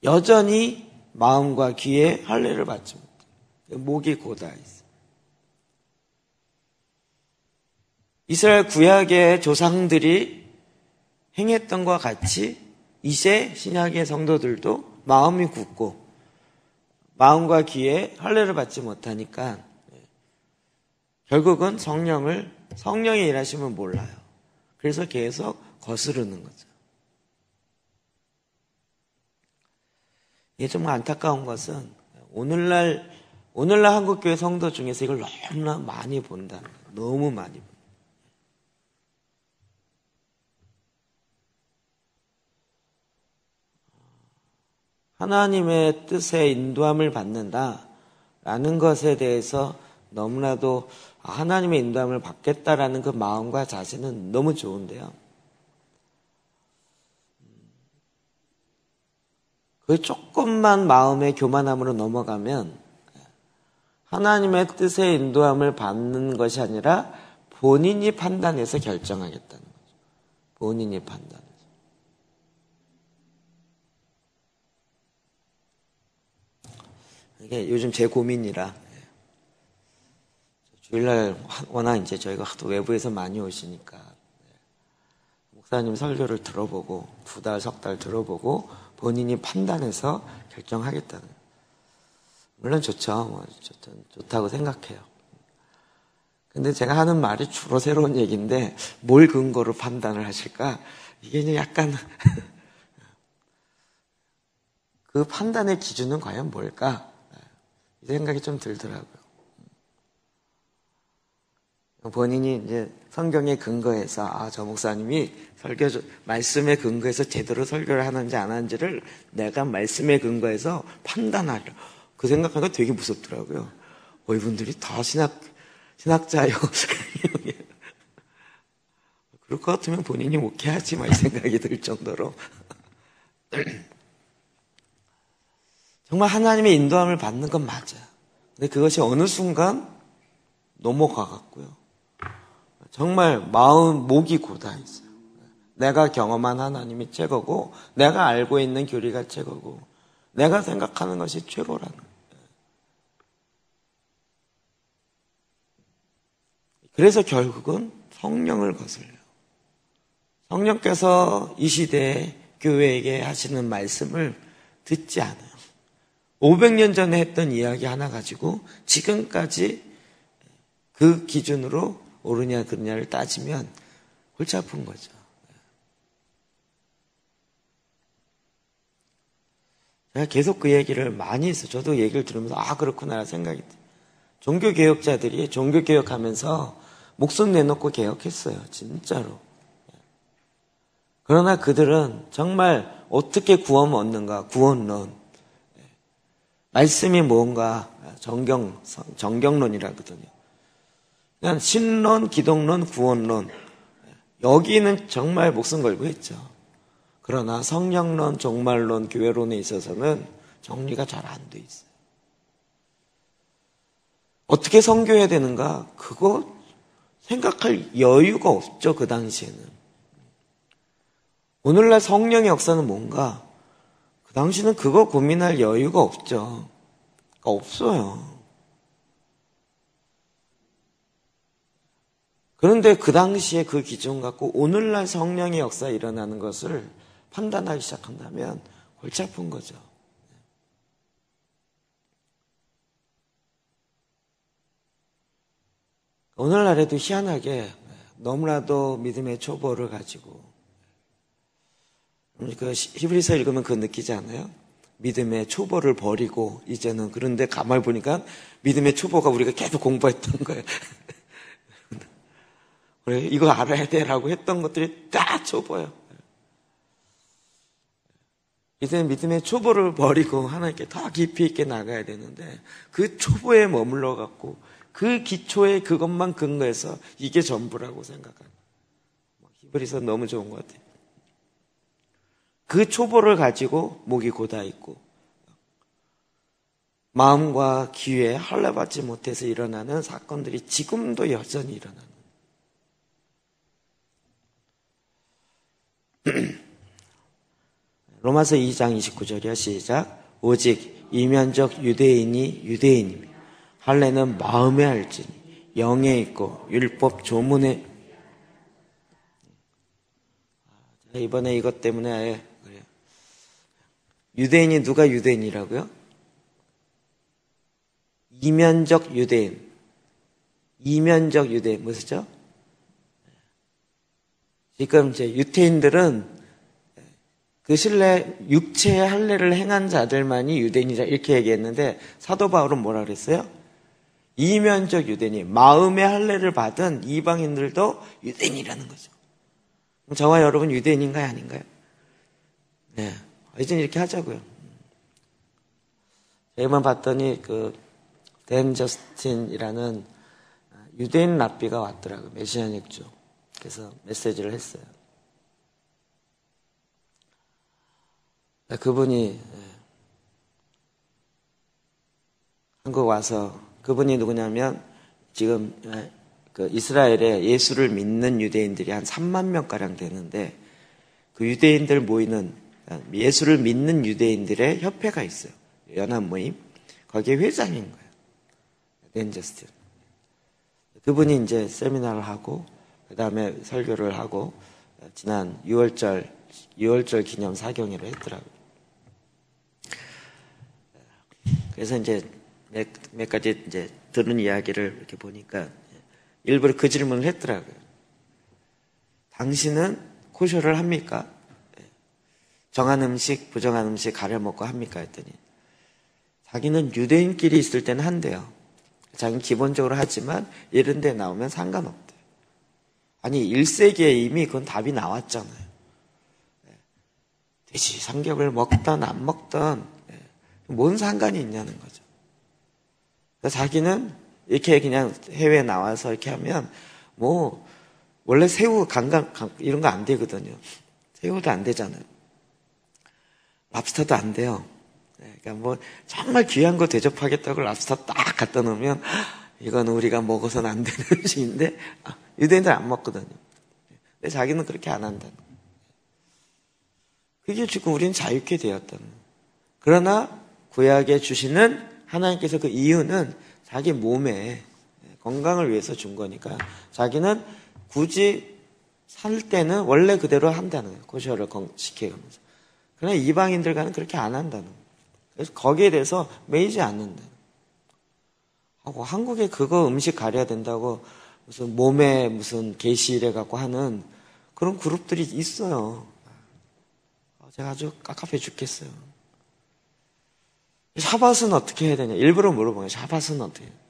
여전히 마음과 귀에 할례를 받지 못해요. 목이 곧아 있어요. 이스라엘 구약의 조상들이 행했던 것과 같이 이제 신약의 성도들도 마음이 굳고 마음과 귀에 할례를 받지 못하니까 결국은 성령이 일하시면 몰라요. 그래서 계속 거스르는 거죠. 이게 정말 안타까운 것은 오늘날 한국교회 성도 중에서 이걸 너무나 많이 본다는 거예요. 너무 많이 본다. 하나님의 뜻에 인도함을 받는다라는 것에 대해서 너무나도 하나님의 인도함을 받겠다라는 그 마음과 자세는 너무 좋은데요. 그 조금만 마음의 교만함으로 넘어가면 하나님의 뜻의 인도함을 받는 것이 아니라 본인이 판단해서 결정하겠다는 거죠. 본인이 판단해서. 이게 요즘 제 고민이라 주일날 워낙 이제 저희가 하도 외부에서 많이 오시니까 목사님 설교를 들어보고 2달, 3달 들어보고 본인이 판단해서 결정하겠다는. 물론 좋죠. 좋다고 생각해요. 근데 제가 하는 말이 주로 새로운 얘기인데 뭘 근거로 판단을 하실까? 이게 이제 약간 그 판단의 기준은 과연 뭘까? 이 생각이 좀 들더라고요. 본인이 이제 성경에 근거해서 저 목사님이 말씀에 근거해서 제대로 설교를 하는지 안 하는지를 내가 말씀에 근거해서 판단하려. 그 생각하니까 되게 무섭더라고요. 이분들이 다 신학자요. 그럴 것 같으면 본인이 목회하지 이 생각이 들 정도로 정말 하나님의 인도함을 받는 건 맞아요. 근데 그것이 어느 순간 넘어가갖고요. 정말 목이 곧아 있어요. 내가 경험한 하나님이 최고고, 내가 알고 있는 교리가 최고고, 내가 생각하는 것이 최고라는 거예요. 그래서 결국은 성령을 거슬려요. 성령께서 이 시대에 교회에게 하시는 말씀을 듣지 않아요. 500년 전에 했던 이야기 하나 가지고 지금까지 그 기준으로 옳으냐 그르냐를 따지면 골치 아픈 거죠. 내가 계속 그 얘기를 많이 했어요. 저도 얘기를 들으면서 그렇구나 생각이 들어요. 종교개혁자들이 종교개혁하면서 목숨 내놓고 개혁했어요. 진짜로. 그러나 그들은 정말 어떻게 구원 얻는가? 구원론. 말씀이 뭔가? 정경론이라거든요. 그냥 신론, 기독론, 구원론. 여기는 정말 목숨 걸고 했죠. 그러나 성령론, 종말론, 교회론에 있어서는 정리가 잘 안 돼 있어요. 어떻게 선교해야 되는가? 그거 생각할 여유가 없죠, 그 당시에는. 오늘날 성령의 역사는 뭔가? 그 당시는 그거 고민할 여유가 없죠. 없어요. 그런데 그 당시에 그 기준 갖고 오늘날 성령의 역사가 일어나는 것을 판단하기 시작한다면 골치 아픈 거죠. 오늘날에도 희한하게 너무나도 믿음의 초보를 가지고 그 히브리서 읽으면 그거 느끼지 않아요? 믿음의 초보를 버리고 이제는 그런데 가만히 보니까 믿음의 초보가 우리가 계속 공부했던 거예요. 그래, 이거 알아야 돼라고 했던 것들이 다 초보예요. 이제는 믿음의 초보를 버리고 하나님께 더 깊이 있게 나가야 되는데 그 초보에 머물러 갖고 그 기초에 그것만 근거해서 이게 전부라고 생각하는 히브리서 너무 좋은 것 같아요. 그 초보를 가지고 목이 고다 있고 마음과 귀에 할례받지 못해서 일어나는 사건들이 지금도 여전히 일어나는 로마서 2장 29절이야. 시작. 오직 이면적 유대인이 유대인이며 할례는 마음에 할지니 영에 있고 율법 조문에. 이번에 이것 때문에 그래요. 유대인이 누가 유대인이라고요? 이면적 유대인. 이면적 유대인 무엇이죠? 지금 이제 유태인들은 그 신뢰 육체의 할례를 행한 자들만이 유대인이다 이렇게 얘기했는데 사도 바울은 뭐라 그랬어요? 이면적 유대인이 마음의 할례를 받은 이방인들도 유대인이라는 거죠. 저와 여러분 유대인인가요, 아닌가요? 네, 이제 이렇게 하자고요. 제가 봤더니 댄 저스틴이라는 유대인 랍비가 왔더라고요. 메시아닉주. 그래서 메시지를 했어요. 그분이 한국 와서 그분이 누구냐면 지금 그 이스라엘에 예수를 믿는 유대인들이 한 3만 명가량 되는데 그 유대인들 모이는 예수를 믿는 유대인들의 협회가 있어요. 연합 모임. 거기에 회장인 거예요. 댄 저스틴. 그분이 이제 세미나를 하고 그 다음에 설교를 하고 지난 6월절 기념 사경회를 했더라고요. 그래서 이제 몇 가지 이제 들은 이야기를 이렇게 보니까 일부러 그 질문을 했더라고요. 당신은 코셔를 합니까? 정한 음식, 부정한 음식 가려 먹고 합니까? 했더니 자기는 유대인끼리 있을 때는 한대요. 자기는 기본적으로 하지만 이런 데 나오면 상관없대요. 아니 1세기에 이미 그건 답이 나왔잖아요. 돼지 삼겹을 먹던 안 먹던 뭔 상관이 있냐는 거죠. 자기는 이렇게 그냥 해외에 나와서 이렇게 하면 원래 새우 강강 이런 거 안 되거든요. 새우도 안 되잖아요. 랍스터도 안 돼요. 그러니까 정말 귀한 거 대접하겠다고 랍스터 딱 갖다 놓으면 이건 우리가 먹어서는 안 되는 음식인데 유대인들 안 먹거든요. 근데 자기는 그렇게 안 한다는 거예요. 그게 지금 우리는 자유케 되었다는 거예요. 그러나 구약에 주시는 하나님께서 그 이유는 자기 몸에 건강을 위해서 준 거니까 자기는 굳이 살 때는 원래 그대로 한다는 거예요. 코셔를 지켜가면서. 그러나 이방인들과는 그렇게 안 한다는 거예요. 그래서 거기에 대해서 매이지 않는다. 하고 한국에 그거 음식 가려야 된다고 무슨 몸에 무슨 게시래 갖고 하는 그런 그룹들이 있어요. 제가 아주 깝깝해 죽겠어요. 샤밧은 어떻게 해야 되냐? 일부러 물어보면 샤밧은 어떻게 해야 되냐?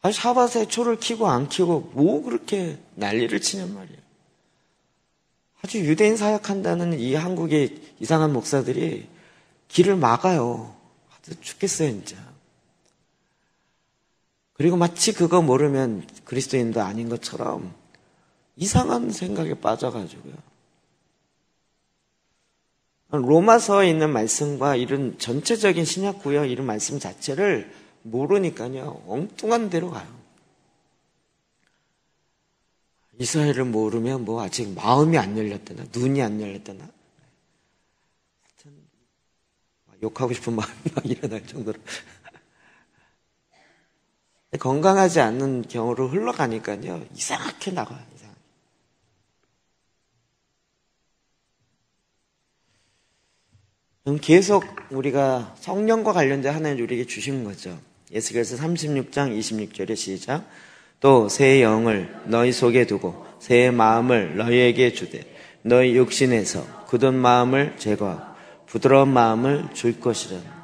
아니, 샤밧에 초를 켜고 안 켜고 뭐 그렇게 난리를 치냔 말이에요. 아주 유대인 사역한다는 이 한국의 이상한 목사들이 길을 막아요. 아주 죽겠어요, 진짜. 그리고 마치 그거 모르면 그리스도인도 아닌 것처럼 이상한 생각에 빠져가지고요. 로마서에 있는 말씀과 이런 전체적인 신약 구역 이런 말씀 자체를 모르니까요, 엉뚱한 데로 가요. 이스라엘을 모르면 뭐 아직 마음이 안 열렸다나 눈이 안 열렸다나 하여튼 욕하고 싶은 마음이 막 일어날 정도로 건강하지 않는 경우로 흘러가니까요, 이상하게 나가요. 이상하게. 그럼 계속 우리가 성령과 관련된 하나님 우리에게 주신 거죠. 예수께서 36장 26절에 시작. 또 새 영을 너희 속에 두고 새 마음을 너희에게 주되 너희 육신에서 굳은 마음을 제거하고 부드러운 마음을 줄 것이라.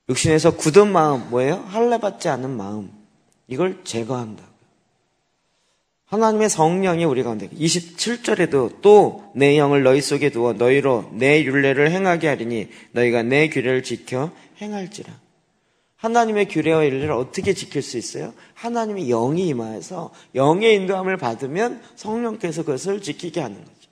육신에서 굳은 마음 뭐예요? 할례받지 않은 마음, 이걸 제거한다고요. 하나님의 성령이 우리 가운데 27절에도 또 내 영을 너희 속에 두어 너희로 내 율례를 행하게 하리니 너희가 내 규례를 지켜 행할지라. 하나님의 규례와 율례를 어떻게 지킬 수 있어요? 하나님의 영이 임하여서 영의 인도함을 받으면 성령께서 그것을 지키게 하는 거죠.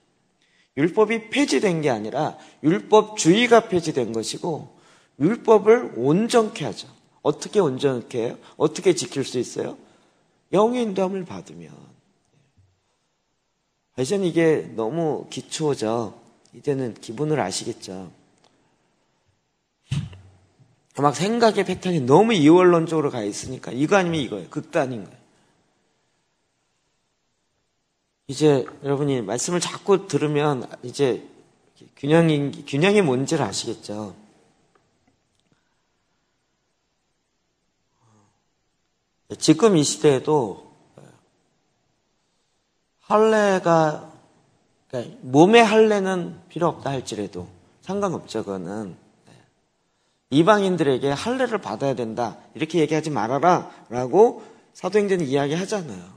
율법이 폐지된 게 아니라 율법주의가 폐지된 것이고 율법을 온전케 하죠. 어떻게 온전케 해요? 어떻게 지킬 수 있어요? 영의 인도함을 받으면. 이제는 이게 너무 기초죠. 이제는 기본을 아시겠죠. 막 생각의 패턴이 너무 이원론적으로 가 있으니까 이거 아니면 이거예요. 극단인 거예요. 이제 여러분이 말씀을 자꾸 들으면 이제 균형이 뭔지를 아시겠죠. 지금 이 시대에도 할례가, 그러니까 몸의 할례는 필요 없다 할지라도 상관없죠. 그거는 이방인들에게 할례를 받아야 된다 이렇게 얘기하지 말아라 라고 사도행전이 이야기하잖아요.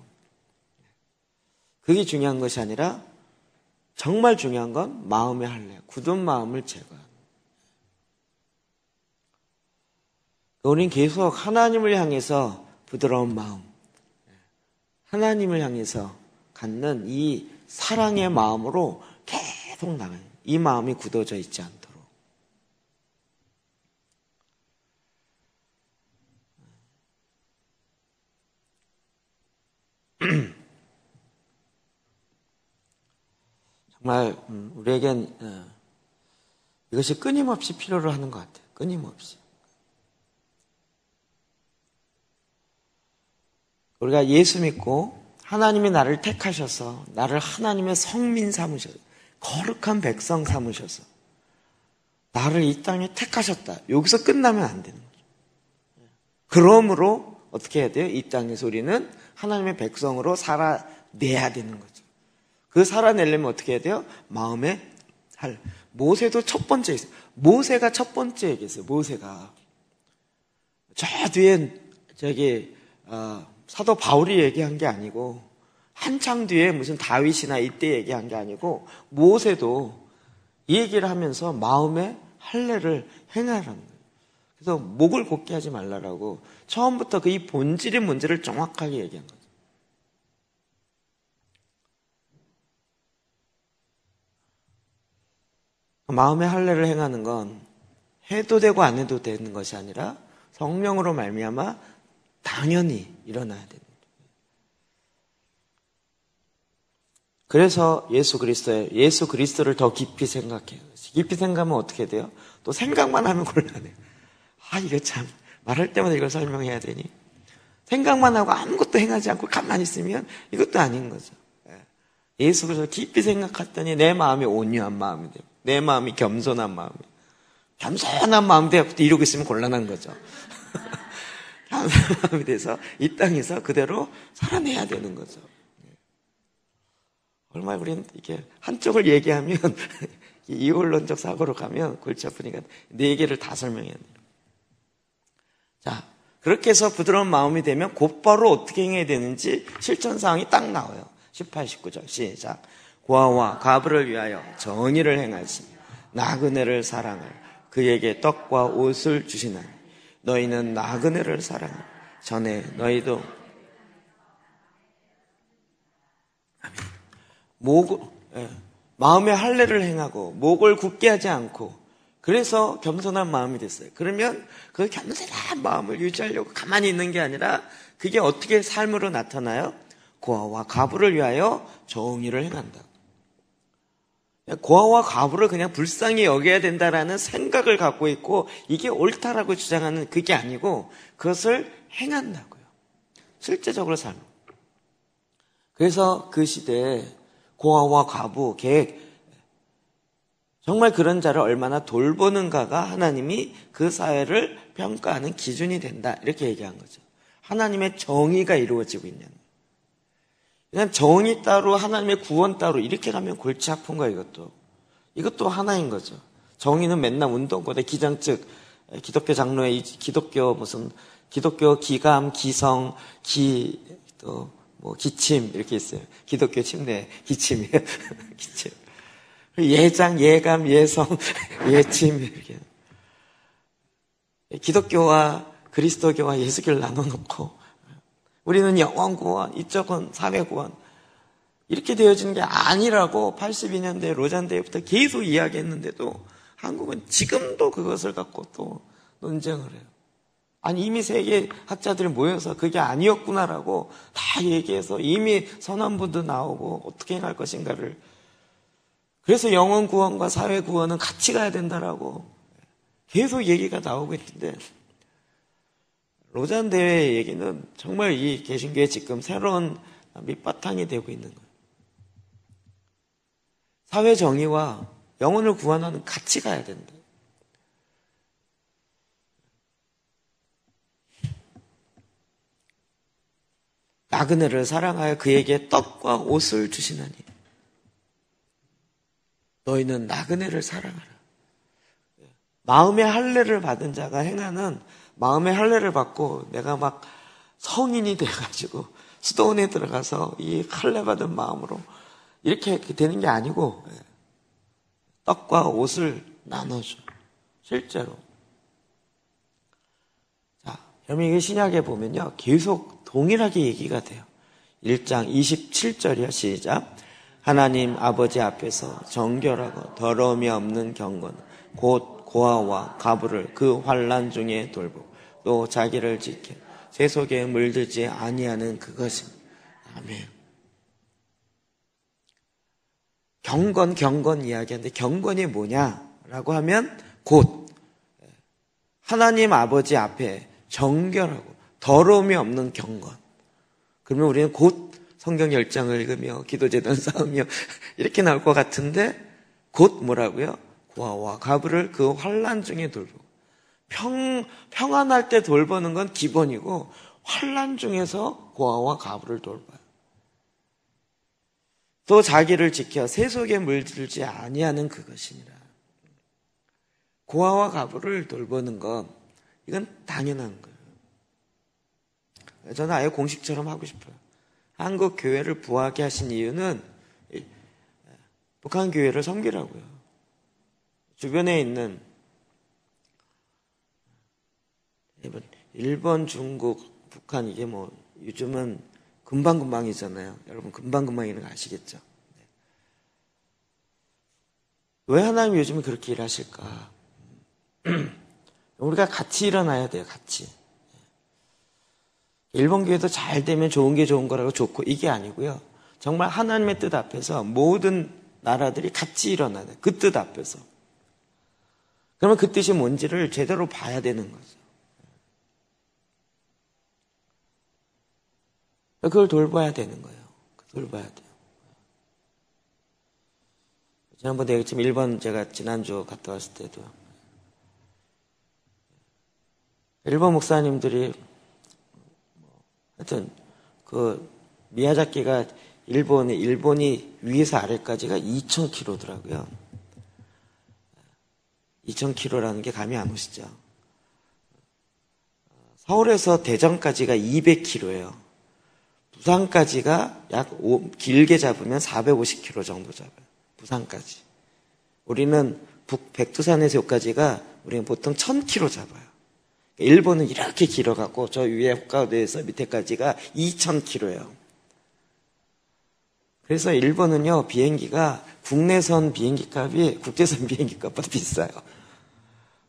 그게 중요한 것이 아니라 정말 중요한 건 마음의 할례, 굳은 마음을 제거하는. 우리는 계속 하나님을 향해서 부드러운 마음, 하나님을 향해서 갖는 이 사랑의 마음으로 계속 나가요. 이 마음이 굳어져 있지 않도록. 정말 우리에겐 이것이 끊임없이 필요로 하는 것 같아요. 끊임없이. 우리가 예수 믿고 하나님이 나를 택하셔서 나를 하나님의 성민 삼으셔서 거룩한 백성 삼으셔서 나를 이 땅에 택하셨다. 여기서 끝나면 안 되는 거죠. 그러므로 어떻게 해야 돼요? 이 땅에서 우리는 하나님의 백성으로 살아내야 되는 거죠. 그 살아내려면 어떻게 해야 돼요? 마음에 모세도 첫 번째 있어요. 모세가 첫 번째 얘기했어요. 모세가 저 뒤에 사도 바울이 얘기한 게 아니고 한창 뒤에 무슨 다윗이나 이때 얘기한 게 아니고 모세도 이 얘기를 하면서 마음에 할례를 행하라는 거예요. 그래서 목을 곧게 하지 말라라고 처음부터 그 이 본질의 문제를 정확하게 얘기한 거죠. 마음의 할례를 행하는 건 해도 되고 안 해도 되는 것이 아니라 성령으로 말미암아 당연히 일어나야 됩니다. 그래서 예수 그리스도를 더 깊이 생각해요. 깊이 생각하면 어떻게 돼요? 또 생각만 하면 곤란해요. 이거 참 말할 때마다 이걸 설명해야 되니? 생각만 하고 아무것도 행하지 않고 가만히 있으면 이것도 아닌 거죠. 예수 그리스도 깊이 생각했더니 내 마음이 온유한 마음이 돼요. 내 마음이 겸손한 마음이에요. 겸손한 마음 되고 이러고 있으면 곤란한 거죠. 겸손한 마음이 돼서 이 땅에서 그대로 살아내야 되는 거죠. 얼마나 우리는 이게 한쪽을 얘기하면 이원론적 사고로 가면 골치 아프니까 4개를 다 설명해야 돼요. 자, 그렇게 해서 부드러운 마음이 되면 곧바로 어떻게 행해야 되는지 실천 사항이 딱 나와요. 18, 19절 시작. 고아와 과부를 위하여 정의를 행하시 나그네를 사랑을 그에게 떡과 옷을 주시나니 너희는 나그네를 사랑해 전에 너희도 마음의 할례를 행하고 목을 굳게 하지 않고 그래서 겸손한 마음이 됐어요. 그러면 그 겸손한 마음을 유지하려고 가만히 있는 게 아니라 그게 어떻게 삶으로 나타나요? 고아와 과부를 위하여 정의를 행한다. 고아와 과부를 그냥 불쌍히 여겨야 된다라는 생각을 갖고 있고 이게 옳다라고 주장하는 그게 아니고 그것을 행한다고요. 실제적으로 삶. 그래서 그 시대에 고아와 과부, 계획 정말 그런 자를 얼마나 돌보는가가 하나님이 그 사회를 평가하는 기준이 된다. 이렇게 얘기한 거죠. 하나님의 정의가 이루어지고 있냐는. 그냥 정의 따로 하나님의 구원 따로 이렇게 가면 골치 아픈 거예요. 이것도 하나인 거죠. 정의는 맨날 운동고대 기장 측 기독교 장로의 기독교 기감 기성 또 뭐 기침 이렇게 있어요. 기독교 침례 기침이에요. 기침. 예장 예감 예성 예침 이렇게. 기독교와 그리스도교와 예수교를 나눠놓고 우리는 영원 구원, 이쪽은 사회 구원 이렇게 되어지는 게 아니라고 82년대 로잔대회부터 계속 이야기했는데도 한국은 지금도 그것을 갖고 또 논쟁을 해요. 아니 이미 세계 학자들이 모여서 그게 아니었구나라고 다 얘기해서 이미 선언문도 나오고 어떻게 행할 것인가를 그래서 영원 구원과 사회 구원은 같이 가야 된다라고 계속 얘기가 나오고 있는데 로잔 대회 얘기는 정말 이 개신교의 지금 새로운 밑바탕이 되고 있는 거예요. 사회 정의와 영혼을 구원하는 같이 가야 된다. 나그네를 사랑하여 그에게 떡과 옷을 주시나니 너희는 나그네를 사랑하라. 마음의 할례를 받은 자가 행하는 마음의 할례를 받고 내가 막 성인이 돼가지고 수도원에 들어가서 이 할례 받은 마음으로 이렇게 되는 게 아니고 떡과 옷을 나눠줘. 실제로. 자, 여러분 이게 신약에 보면요. 계속 동일하게 얘기가 돼요. 1장 27절이야. 시작. 하나님 아버지 앞에서 정결하고 더러움이 없는 경건 곧 고아와 과부를 그 환난 중에 돌보고 또 자기를 지켜 세속에 물들지 아니하는 그것입니다. 아멘. 경건 이야기하는데 경건이 뭐냐라고 하면 곧 하나님 아버지 앞에 정결하고 더러움이 없는 경건. 그러면 우리는 곧 성경 10장을 읽으며 기도제단 쌓으며 이렇게 나올 것 같은데 곧 뭐라고요? 고아와 과부를 그 환난 중에 돌보고 평안할 때 돌보는 건 기본이고 환난 중에서 고아와 과부를 돌봐요. 또 자기를 지켜 세속에 물들지 아니하는 그것이니라. 고아와 과부를 돌보는 건 이건 당연한 거예요. 저는 아예 공식처럼 하고 싶어요. 한국 교회를 부하게 하신 이유는 북한 교회를 섬기라고요. 주변에 있는 일본, 중국, 북한 이게 뭐 요즘은 금방금방이잖아요. 여러분 금방금방이라는 거 아시겠죠? 왜 하나님 요즘에 그렇게 일하실까? 우리가 같이 일어나야 돼요. 같이. 일본 교회도 잘 되면 좋은 게 좋은 거라고 좋고 이게 아니고요. 정말 하나님의 뜻 앞에서 모든 나라들이 같이 일어나야 돼요. 그 뜻 앞에서. 그러면 그 뜻이 뭔지를 제대로 봐야 되는 거죠. 그걸 돌봐야 되는 거예요. 돌봐야 돼요. 지난번에 얘기했지만 일본 제가 지난주 갔다 왔을 때도 일본 목사님들이 하여튼 그 미야자키가 일본이 위에서 아래까지가 2,000km더라고요. 2000km라는 게 감이 안 오시죠? 서울에서 대전까지가 200km예요. 부산까지가 길게 잡으면 450km 정도 잡아요. 부산까지. 우리는 백두산에서 여기까지가 우리는 보통 1000km 잡아요. 일본은 이렇게 길어갖고 저 위에 홋카이도에서 밑에까지가 2000km예요. 그래서 일본은요, 비행기가 국내선 비행기 값이 국제선 비행기 값보다 비싸요.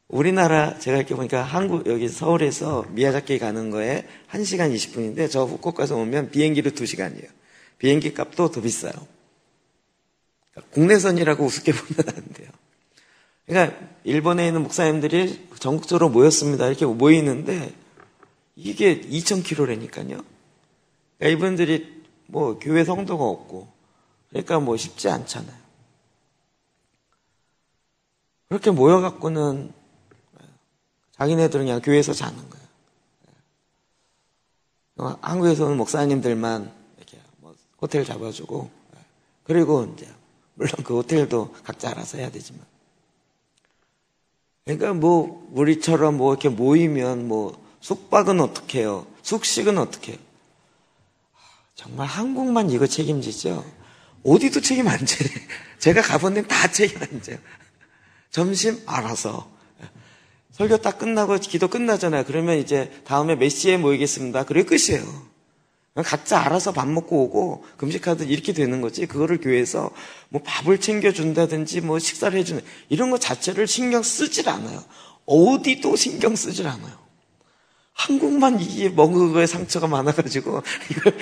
우리나라 제가 이렇게 보니까 여기 서울에서 미야자키 가는 거에 1시간 20분인데 저 후쿠오카에서 오면 비행기로 2시간이에요. 비행기 값도 더 비싸요. 그러니까 국내선이라고 우습게 보면 안 돼요. 그러니까 일본에 있는 목사님들이 전국적으로 모였습니다. 이렇게 모이는데 이게 2000km라니까요. 그러니까 이분들이 뭐 교회 성도가 없고 그러니까 뭐 쉽지 않잖아요. 그렇게 모여갖고는 자기네들은 그냥 교회에서 자는 거예요. 한국에서는 목사님들만 이렇게 뭐 호텔 잡아주고, 그리고 이제 물론 그 호텔도 각자 알아서 해야 되지만, 그러니까 뭐 우리처럼 뭐 이렇게 모이면 뭐 숙박은 어떻게 해요? 숙식은 어떻게 해요? 정말 한국만 이거 책임지죠? 어디도 책임 안 져요. 제가 가본 데는 다 책임 안 져요. 점심 알아서. 설교 딱 끝나고 기도 끝나잖아요. 그러면 이제 다음에 몇 시에 모이겠습니다. 그게 끝이에요. 각자 알아서 밥 먹고 오고 금식하듯 이렇게 되는 거지. 그거를 교회에서 뭐 밥을 챙겨준다든지 뭐 식사를 해주는 이런 거 자체를 신경 쓰질 않아요. 어디도 신경 쓰질 않아요. 한국만 이게 먹은 거에 상처가 많아가지고 이걸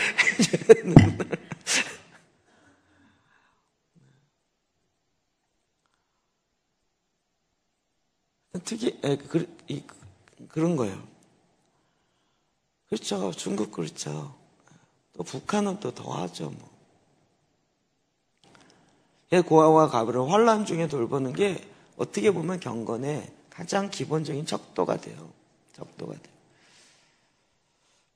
그런 거예요. 그렇죠. 중국 그렇죠. 또 북한은 또 더하죠. 뭐. 고아와 가부를 환란 중에 돌보는 게 어떻게 보면 경건의 가장 기본적인 척도가 돼요. 척도가 돼요.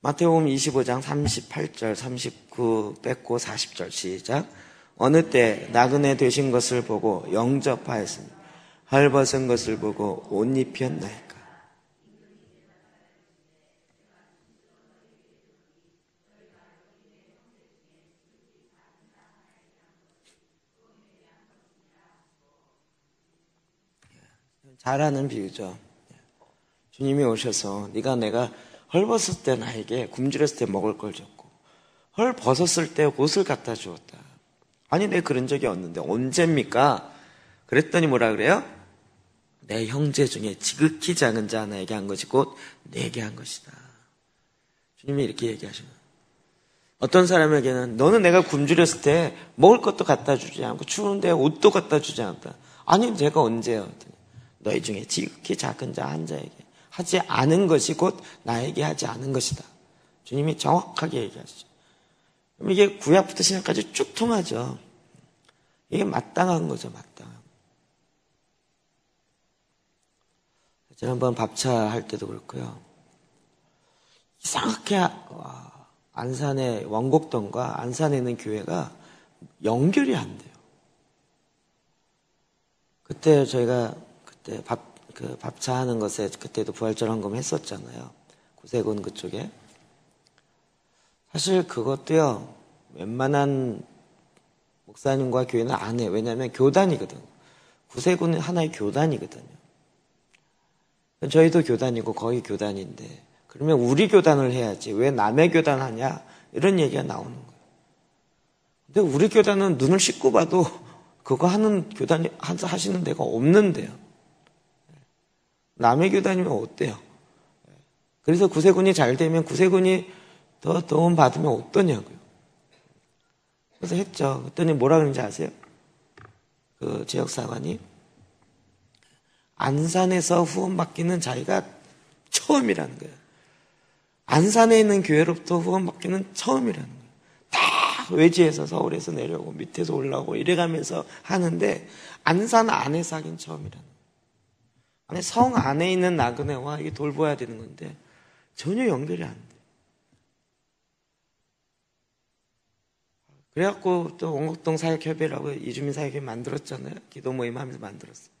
마태복음 25장 38절, 39 뺏고 40절 시작. 어느 때 나그네 되신 것을 보고 영접하였으니 헐벗은 것을 보고 옷 입혔나이까. 잘하는 비유죠. 주님이 오셔서 내가 헐벗을 때 나에게 굶주렸을 때 먹을 걸 줬고 헐벗었을 때 옷을 갖다 주었다. 아니 내가 그런 적이 없는데 언제입니까? 그랬더니 뭐라 그래요? 내 형제 중에 지극히 작은 자 하나에게 한 것이 곧 내게 한 것이다. 주님이 이렇게 얘기하시는 거예요. 어떤 사람에게는 너는 내가 굶주렸을 때 먹을 것도 갖다 주지 않고 추운데 옷도 갖다 주지 않았다. 아니 제가 언제요? 너희 중에 지극히 작은 자 한 자에게 하지 않은 것이 곧 나에게 하지 않은 것이다. 주님이 정확하게 얘기하시죠. 그럼 이게 구약부터 신약까지 쭉 통하죠. 이게 마땅한 거죠. 마땅한. 지난번 밥차 할 때도 그렇고요. 이상하게 안산의 원곡동과 안산에 있는 교회가 연결이 안 돼요. 그때 저희가 밥차 하는 것에 그때도 부활절 헌금 했었잖아요. 구세군 그쪽에. 사실 그것도요, 웬만한 목사님과 교회는 안 해요. 왜냐하면 교단이거든. 구세군은 하나의 교단이거든요. 저희도 교단이고 거의 교단인데 그러면 우리 교단을 해야지 왜 남의 교단 하냐 이런 얘기가 나오는 거예요. 근데 우리 교단은 눈을 씻고 봐도 그거 하는 교단이 하시는 데가 없는데요. 남의 교단이면 어때요? 그래서 구세군이 잘 되면 구세군이 더 도움 받으면 어떠냐고요. 그래서 했죠. 그랬더니 뭐라 그러는지 아세요? 그 지역사관이 안산에서 후원받기는 자기가 처음이라는 거예요. 안산에 있는 교회로부터 후원받기는 처음이라는 거예요. 다 외지에서 서울에서 내려오고 밑에서 올라오고 이래가면서 하는데 안산 안에서 하긴 처음이라는 거예요. 아니 성 안에 있는 나그네와 이게 돌봐야 되는 건데 전혀 연결이 안 돼요. 그래갖고 또 원곡동 사역협의라고 이주민 사역협의 만들었잖아요. 기도 모임 하면서 만들었어요.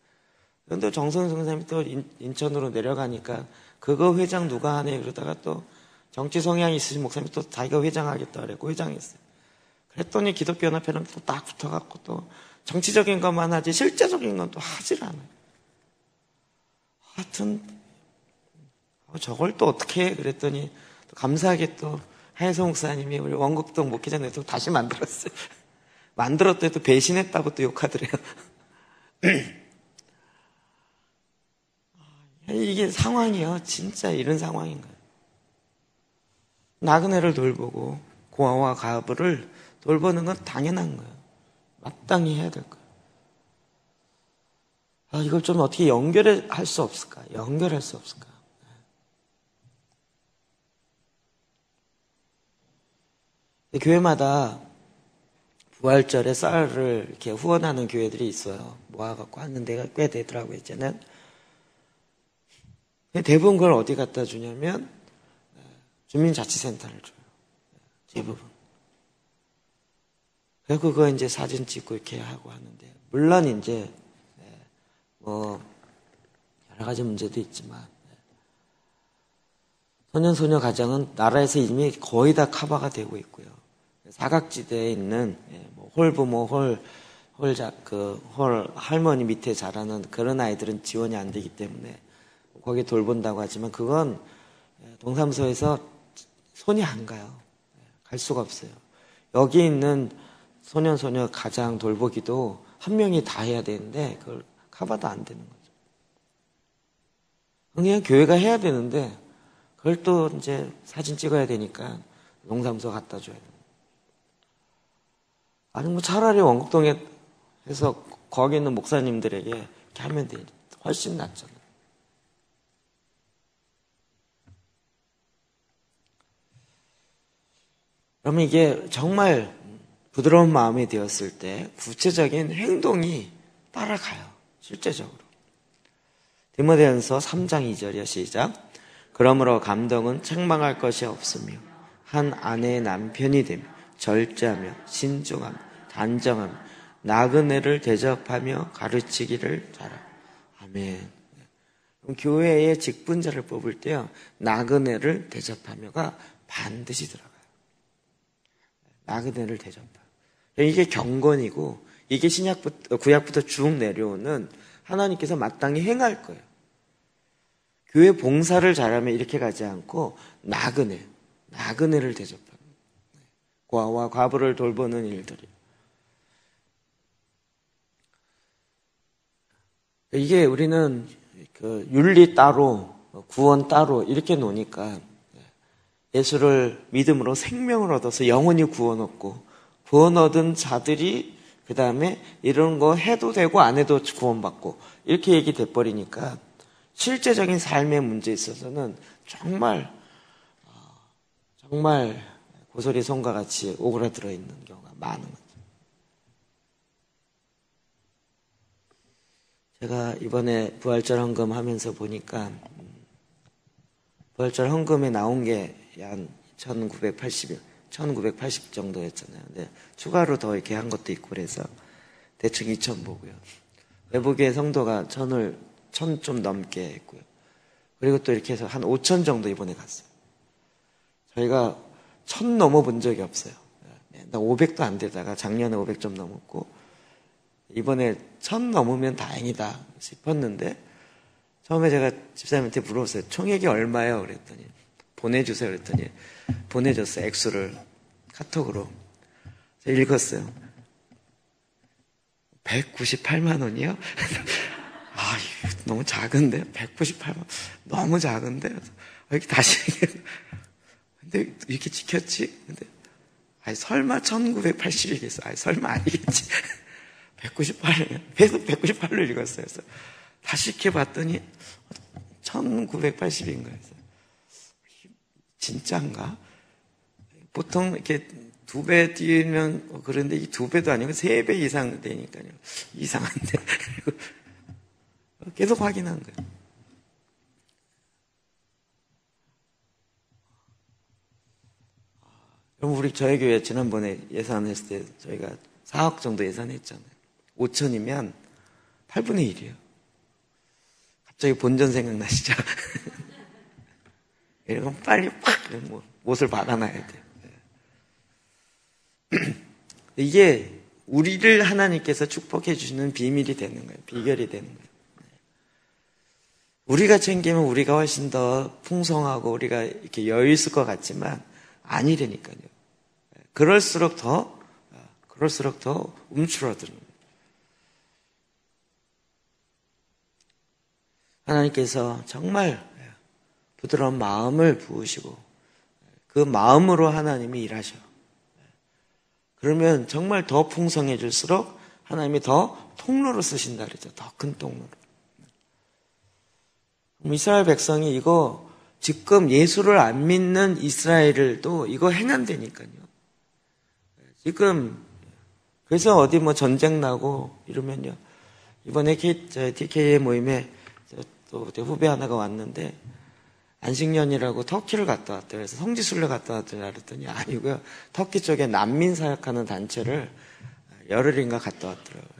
그런데 정선 선생님이 또 인천으로 내려가니까 그거 회장 누가 하네 그러다가 또 정치 성향이 있으신 목사님이 또 자기가 회장하겠다 그랬고 회장했어요. 그랬더니 기독교연합회는 또 딱 붙어갖고 또 정치적인 것만 하지 실제적인 건 또 하질 않아요. 하여튼 저걸 또 어떻게 해 그랬더니 또 감사하게 또 하혜성 목사님이 우리 원곡동 목회장에서 또 다시 만들었어요. 만들었더니 또 배신했다고 또 욕하더래요. 이게 상황이요. 진짜 이런 상황인 거예요. 나그네를 돌보고 고아와 과부를 돌보는 건 당연한 거예요. 마땅히 해야 될 거예요. 이걸 좀 어떻게 연결할 수 없을까? 연결할 수 없을까? 교회마다 부활절에 쌀을 이렇게 후원하는 교회들이 있어요. 모아갖고 하는 데가 꽤 되더라고요, 이제는. 대부분 그걸 어디 갖다 주냐면, 주민자치센터를 줘요. 대부분. 그래서 그거 이제 사진 찍고 이렇게 하고 하는데, 물론 이제, 여러 가지 문제도 있지만, 소년소녀 가정은 나라에서 이미 거의 다 커버가 되고 있고요. 사각지대에 있는 홀부모, 할머니 밑에 자라는 그런 아이들은 지원이 안 되기 때문에 거기 돌본다고 하지만 그건 동사무소에서 손이 안 가요. 갈 수가 없어요. 여기 있는 소년소녀 가장 돌보기도 한 명이 다 해야 되는데 그걸 커버도 안 되는 거죠. 그냥 교회가 해야 되는데 그걸 또 이제 사진 찍어야 되니까 동사무소 갖다 줘야 돼요. 아니 뭐 차라리 원곡동에 해서 거기 있는 목사님들에게 이렇게 하면 돼. 훨씬 낫잖아요. 그러면 이게 정말 부드러운 마음이 되었을 때 구체적인 행동이 따라가요. 실제적으로. 디모데전서 3장 2절이요. 시작. 그러므로 감독은 책망할 것이 없으며 한 아내의 남편이 되며 절제하며 신중하며 단정하며 나그네를 대접하며 가르치기를 잘하라. 아멘. 그럼 교회의 직분자를 뽑을 때요. 나그네를 대접하며가 반드시 들어가요. 나그네를 대접하며. 이게 경건이고 이게 구약부터 쭉 내려오는 하나님께서 마땅히 행할 거예요. 교회 봉사를 잘하면 이렇게 가지 않고 나그네를 대접하는 고아와 과부를 돌보는 일들이. 이게 우리는 그 윤리 따로 구원 따로 이렇게 노니까 예수를 믿음으로 생명을 얻어서 영원히 구원 얻고 구원 얻은 자들이 그 다음에 이런 거 해도 되고 안 해도 구원받고 이렇게 얘기돼 버리니까 실제적인 삶의 문제에 있어서는 정말 고소리 손과 같이 오그라들어 있는 경우가 많은 거죠. 제가 이번에 부활절 헌금 하면서 보니까 부활절 헌금에 나온 게 한 1980 정도였잖아요. 근데 추가로 더 이렇게 한 것도 있고 그래서 대충 2,000 보고요. 외부계 성도가 1,000 좀 넘게 했고요. 그리고 또 이렇게 해서 한 5,000 정도 이번에 갔어요. 저희가 1,000 넘어본 적이 없어요. 500도 안 되다가 작년에 500 좀 넘었고 이번에 1,000 넘으면 다행이다 싶었는데 처음에 제가 집사님한테 물어봤어요. 총액이 얼마예요? 그랬더니 보내주세요. 그랬더니 보내줬어요. 액수를 카톡으로. 제가 읽었어요. 198만 원이요? 너무 작은데? 198만 너무 작은데? 이렇게 다시 근데 이렇게 지켰지? 근데 설마 1980이겠어? 설마 아니겠지? 198을 계속 198로 읽었어요. 그래서 다시 이렇게 봤더니 1980인 거예요. 진짜인가? 보통 이렇게 2배 뛰면 그런데 이 2배도 아니고 3배 이상 되니까요. 이상한데. 계속 확인한 거예요. 그럼 우리 저희 교회 지난번에 예산했을 때 저희가 4억 정도 예산했잖아요. 5천이면 8분의 1이에요. 갑자기 본전 생각나시죠? 이런 거 빨리 팍 못을 박아놔야 돼. 이게 우리를 하나님께서 축복해 주시는 비밀이 되는 거예요. 비결이 되는 거예요. 우리가 챙기면 우리가 훨씬 더 풍성하고 우리가 이렇게 여유 있을 것 같지만 아니라니까요. 그럴수록 더 움츠러드는 거예요. 하나님께서 정말 부드러운 마음을 부으시고 그 마음으로 하나님이 일하셔. 그러면 정말 더 풍성해질수록 하나님이 더 통로로 쓰신다 그러죠. 더 큰 통로로. 이스라엘 백성이 이거 지금 예수를 안 믿는 이스라엘도 이거 행한다니까요. 지금 그래서 어디 뭐 전쟁 나고 이러면요. 이번에 TK의 모임에 또 후배 하나가 왔는데 안식년이라고 터키를 갔다 왔대요. 그래서 성지순례 갔다 왔더니 그랬더니 아니고요. 터키 쪽에 난민 사역하는 단체를 열흘인가 갔다 왔더라고요.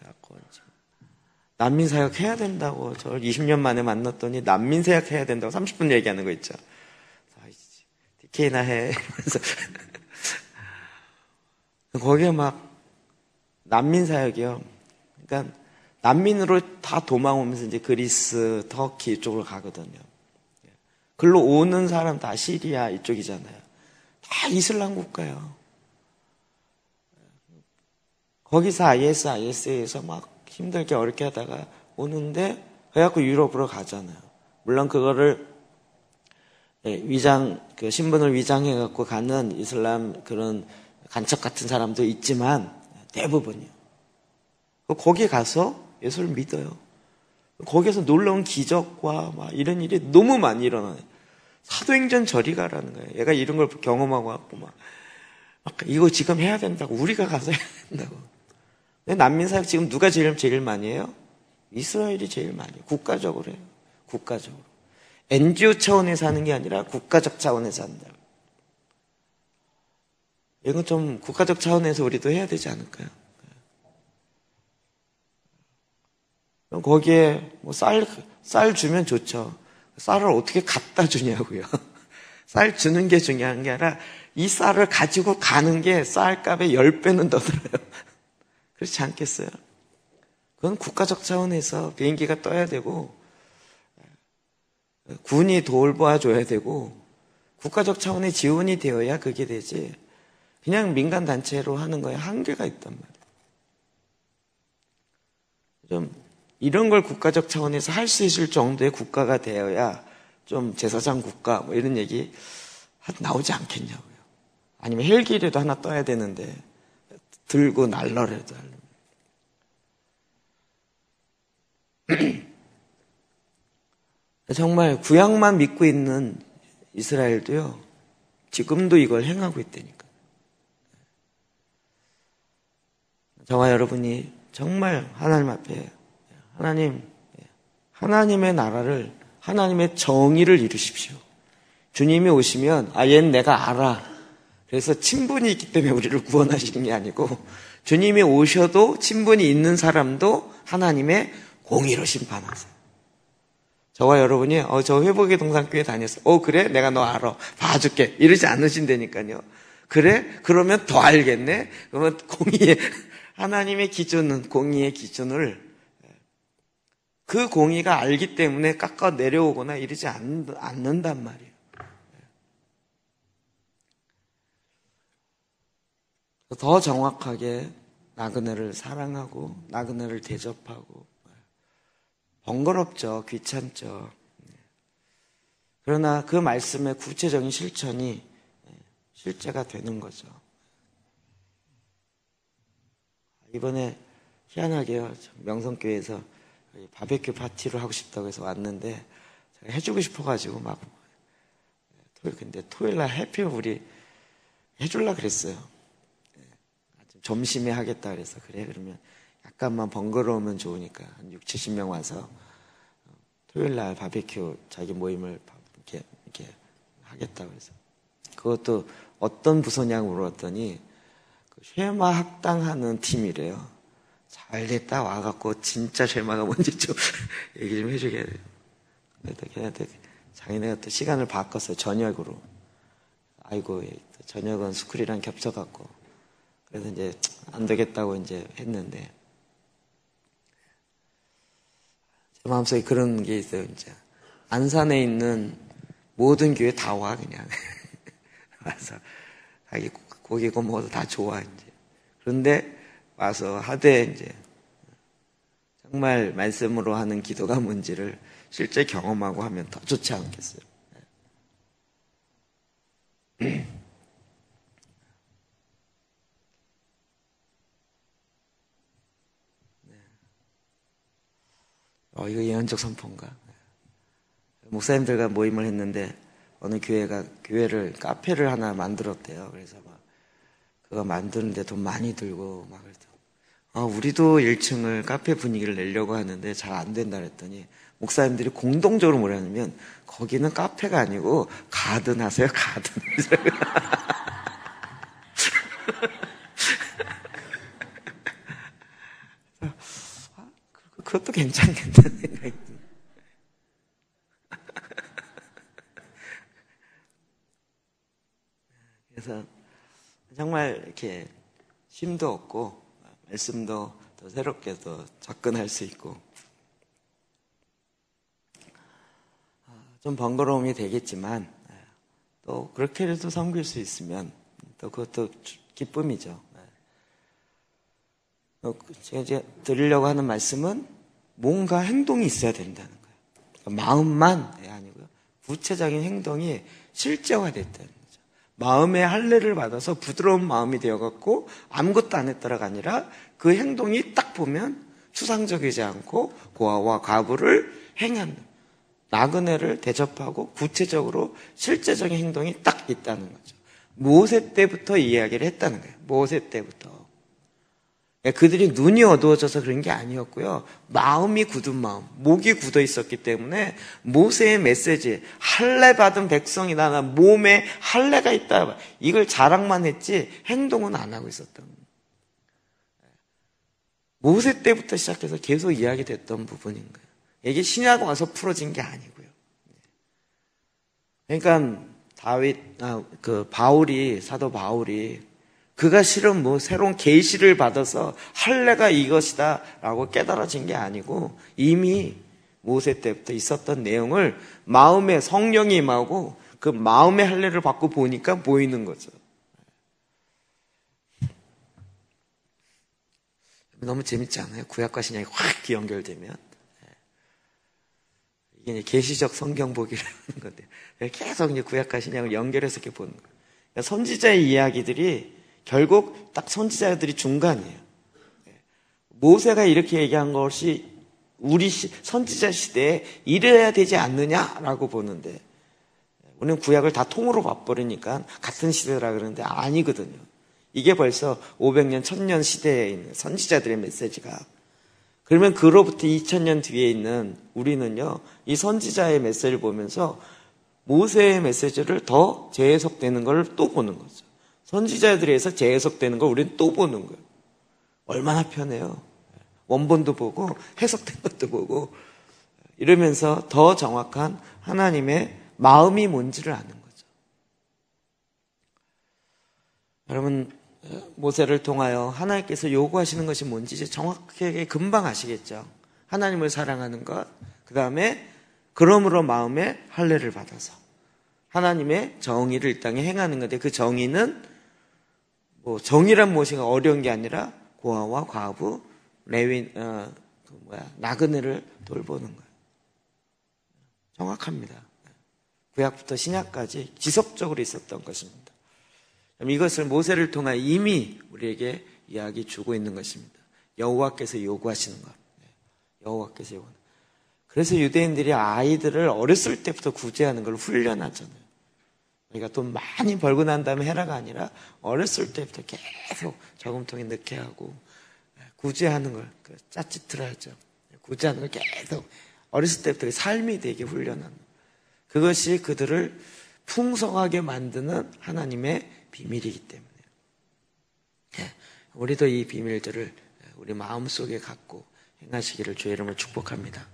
난민 사역 해야 된다고 저를 20년 만에 만났더니 난민 사역 해야 된다고 30분 얘기하는 거 있죠. TK나 해 이러면서 거기에 막 난민 사역이요. 그러니까 난민으로 다 도망오면서 이제 그리스, 터키 이쪽으로 가거든요. 글로 오는 사람 다 시리아 이쪽이잖아요. 다 이슬람 국가예요. 거기서 IS에서 막 힘들게 어렵게 하다가 오는데 그래갖고 유럽으로 가잖아요. 물론 그거를 신분을 위장해갖고 가는 이슬람 그런 간첩 같은 사람도 있지만 대부분이요. 거기 가서 예수를 믿어요. 거기에서 놀라운 기적과 막 이런 일이 너무 많이 일어나요. 사도행전 저리 가라는 거예요. 얘가 이런 걸 경험하고 왔고 막 이거 지금 해야 된다고 우리가 가서 해야 된다고. 난민 사역 지금 누가 제일 많이 해요? 이스라엘이 제일 많이 해요. 국가적으로 해요. 국가적으로. NGO 차원에서 하는 게 아니라 국가적 차원에서 한다. 이건 좀 국가적 차원에서 우리도 해야 되지 않을까요? 거기에 뭐 쌀 주면 좋죠. 쌀을 어떻게 갖다 주냐고요. 쌀 주는 게 중요한 게 아니라 이 쌀을 가지고 가는 게 쌀값의 10배는 더 들어요. 그렇지 않겠어요? 그건 국가적 차원에서 비행기가 떠야 되고 군이 돌봐줘야 되고 국가적 차원의 지원이 되어야 그게 되지. 그냥 민간 단체로 하는 거에 한계가 있단 말이에요. 좀 이런 걸 국가적 차원에서 할 수 있을 정도의 국가가 되어야 좀 제사장 국가 뭐 이런 얘기 나오지 않겠냐고요. 아니면 헬기라도 하나 떠야 되는데 들고 날라라도 하려면. 정말 구약만 믿고 있는 이스라엘도요. 지금도 이걸 행하고 있다니까. 저와 여러분이 정말 하나님 앞에 하나님의 나라를 하나님의 정의를 이루십시오. 주님이 오시면 얘는 내가 알아. 그래서 친분이 있기 때문에 우리를 구원하시는 게 아니고 주님이 오셔도 친분이 있는 사람도 하나님의 공의로 심판하세요. 저와 여러분이 저 회복의 동산교회 다녔어. 그래? 내가 너 알아. 봐줄게. 이러지 않으신다니까요. 그래? 그러면 더 알겠네. 그러면 하나님의 기준은 공의의 기준을 그 공의가 알기 때문에 깎아 내려오거나 이러지 않는단 말이에요. 더 정확하게 나그네를 사랑하고 나그네를 대접하고 번거롭죠. 귀찮죠. 그러나 그 말씀의 구체적인 실천이 실제가 되는 거죠. 이번에 희한하게요. 명성교회에서 바베큐 파티를 하고 싶다고 해서 왔는데 제가 해주고 싶어가지고 근데 토요일날 해피 우리 해주려고 그랬어요. 점심에 하겠다 그래서 그래 그러면 약간만 번거로우면 좋으니까 한 6, 70명 와서 토요일날 바베큐 자기 모임을 이렇게 하겠다고 그래서 그것도 어떤 부서냐고 물었더니 쉐마 학당하는 팀이래요. 잘 됐다 와갖고 진짜 쉐마가 뭔지 좀 얘기 좀 해주게 돼요. 그래도 걔네들 자기네가 또 시간을 바꿨어요. 저녁으로. 아이고, 저녁은 스쿨이랑 겹쳐갖고. 그래서 이제 안 되겠다고 이제 했는데. 제 마음속에 그런 게 있어요, 이제. 안산에 있는 모든 교회 다 와, 그냥. 와서 자기 고기고 뭐도 다 좋아, 이제. 그런데 와서 하되 이제 정말 말씀으로 하는 기도가 뭔지를 실제 경험하고 하면 더 좋지 않겠어요? 이거 예언적 선포인가? 목사님들과 모임을 했는데 어느 교회를 카페를 하나 만들었대요. 그래서 막 그거 만드는데 돈 많이 들고 막 우리도 1층을 카페 분위기를 내려고 하는데 잘 안 된다 그랬더니 목사님들이 공동적으로 뭐라냐면 거기는 카페가 아니고 가든 하세요, 가든. 그것도 괜찮겠다는 생각이 듭니다. 그래서 정말 이렇게 쉼도 없고 말씀도 더 새롭게 더 접근할 수 있고 좀 번거로움이 되겠지만 또 그렇게라도 섬길 수 있으면 또 그것도 기쁨이죠. 제가 이제 드리려고 하는 말씀은 뭔가 행동이 있어야 된다는 거예요. 그러니까 마음만 아니고요. 구체적인 행동이 실제화됐다는 거죠. 마음의 할례를 받아서 부드러운 마음이 되어갖고 아무것도 안 했다가 아니라 그 행동이 딱 보면 추상적이지 않고 고아와 과부를 행하는 나그네를 대접하고 구체적으로 실제적인 행동이 딱 있다는 거죠. 모세 때부터 이야기를 했다는 거예요. 모세 때부터. 그들이 눈이 어두워져서 그런 게 아니었고요. 마음이 굳은 마음, 목이 굳어 있었기 때문에 모세의 메시지, 할례 받은 백성이다, 나 몸에 할례가 있다, 이걸 자랑만 했지 행동은 안 하고 있었던 거예요. 모세 때부터 시작해서 계속 이야기됐던 부분인 거예요. 이게 신약 와서 풀어진 게 아니고요. 그러니까 사도 바울이 그가 실은 뭐 새로운 계시를 받아서 할례가 이것이다라고 깨달아진 게 아니고 이미 모세 때부터 있었던 내용을 마음에 성령이 임하고 그 마음의 할례를 받고 보니까 보이는 거죠. 너무 재밌지 않아요? 구약과 신약이 확 연결되면. 이게 이제 계시적 성경 보기라는 건데 계속 이제 구약과 신약을 연결해서 이렇게 보는 거예요. 그러니까 선지자의 이야기들이 결국 딱 선지자들이 중간이에요. 모세가 이렇게 얘기한 것이 우리 선지자 시대에 이래야 되지 않느냐라고 보는데 우리는 구약을 다 통으로 봐버리니까 같은 시대라 그러는데 아니거든요. 이게 벌써 500년, 1000년 시대에 있는 선지자들의 메시지가. 그러면 그로부터 2000년 뒤에 있는 우리는요, 이 선지자의 메시지를 보면서 모세의 메시지를 더 재해석되는 걸 또 보는 거죠. 선지자들에서 재해석되는 걸 우리는 또 보는 거예요. 얼마나 편해요. 원본도 보고 해석된 것도 보고 이러면서 더 정확한 하나님의 마음이 뭔지를 아는 거죠. 여러분 모세를 통하여 하나님께서 요구하시는 것이 뭔지 이제 정확하게 금방 아시겠죠. 하나님을 사랑하는 것, 그 다음에 그러므로 마음에 할례를 받아서 하나님의 정의를 이 땅에 행하는 건데 그 정의는 정의란 무엇인가 어려운 게 아니라 고아와 과부, 나그네를 돌보는 거예요. 정확합니다. 구약부터 신약까지 지속적으로 있었던 것입니다. 이것을 모세를 통해 이미 우리에게 이야기 주고 있는 것입니다. 여호와께서 요구하시는 것. 여호와께서 요구하는 것. 그래서 유대인들이 아이들을 어렸을 때부터 구제하는 걸 훈련하잖아요. 그러니까 돈 많이 벌고 난 다음에 해라가 아니라 어렸을 때부터 계속 저금통에 넣게 하고 구제하는 걸 짜치트라 하죠. 구제하는 걸 계속 어렸을 때부터 삶이 되게 훈련하는 그것이 그들을 풍성하게 만드는 하나님의 비밀이기 때문에 우리도 이 비밀들을 우리 마음속에 갖고 행하시기를 주의 이름으로 축복합니다.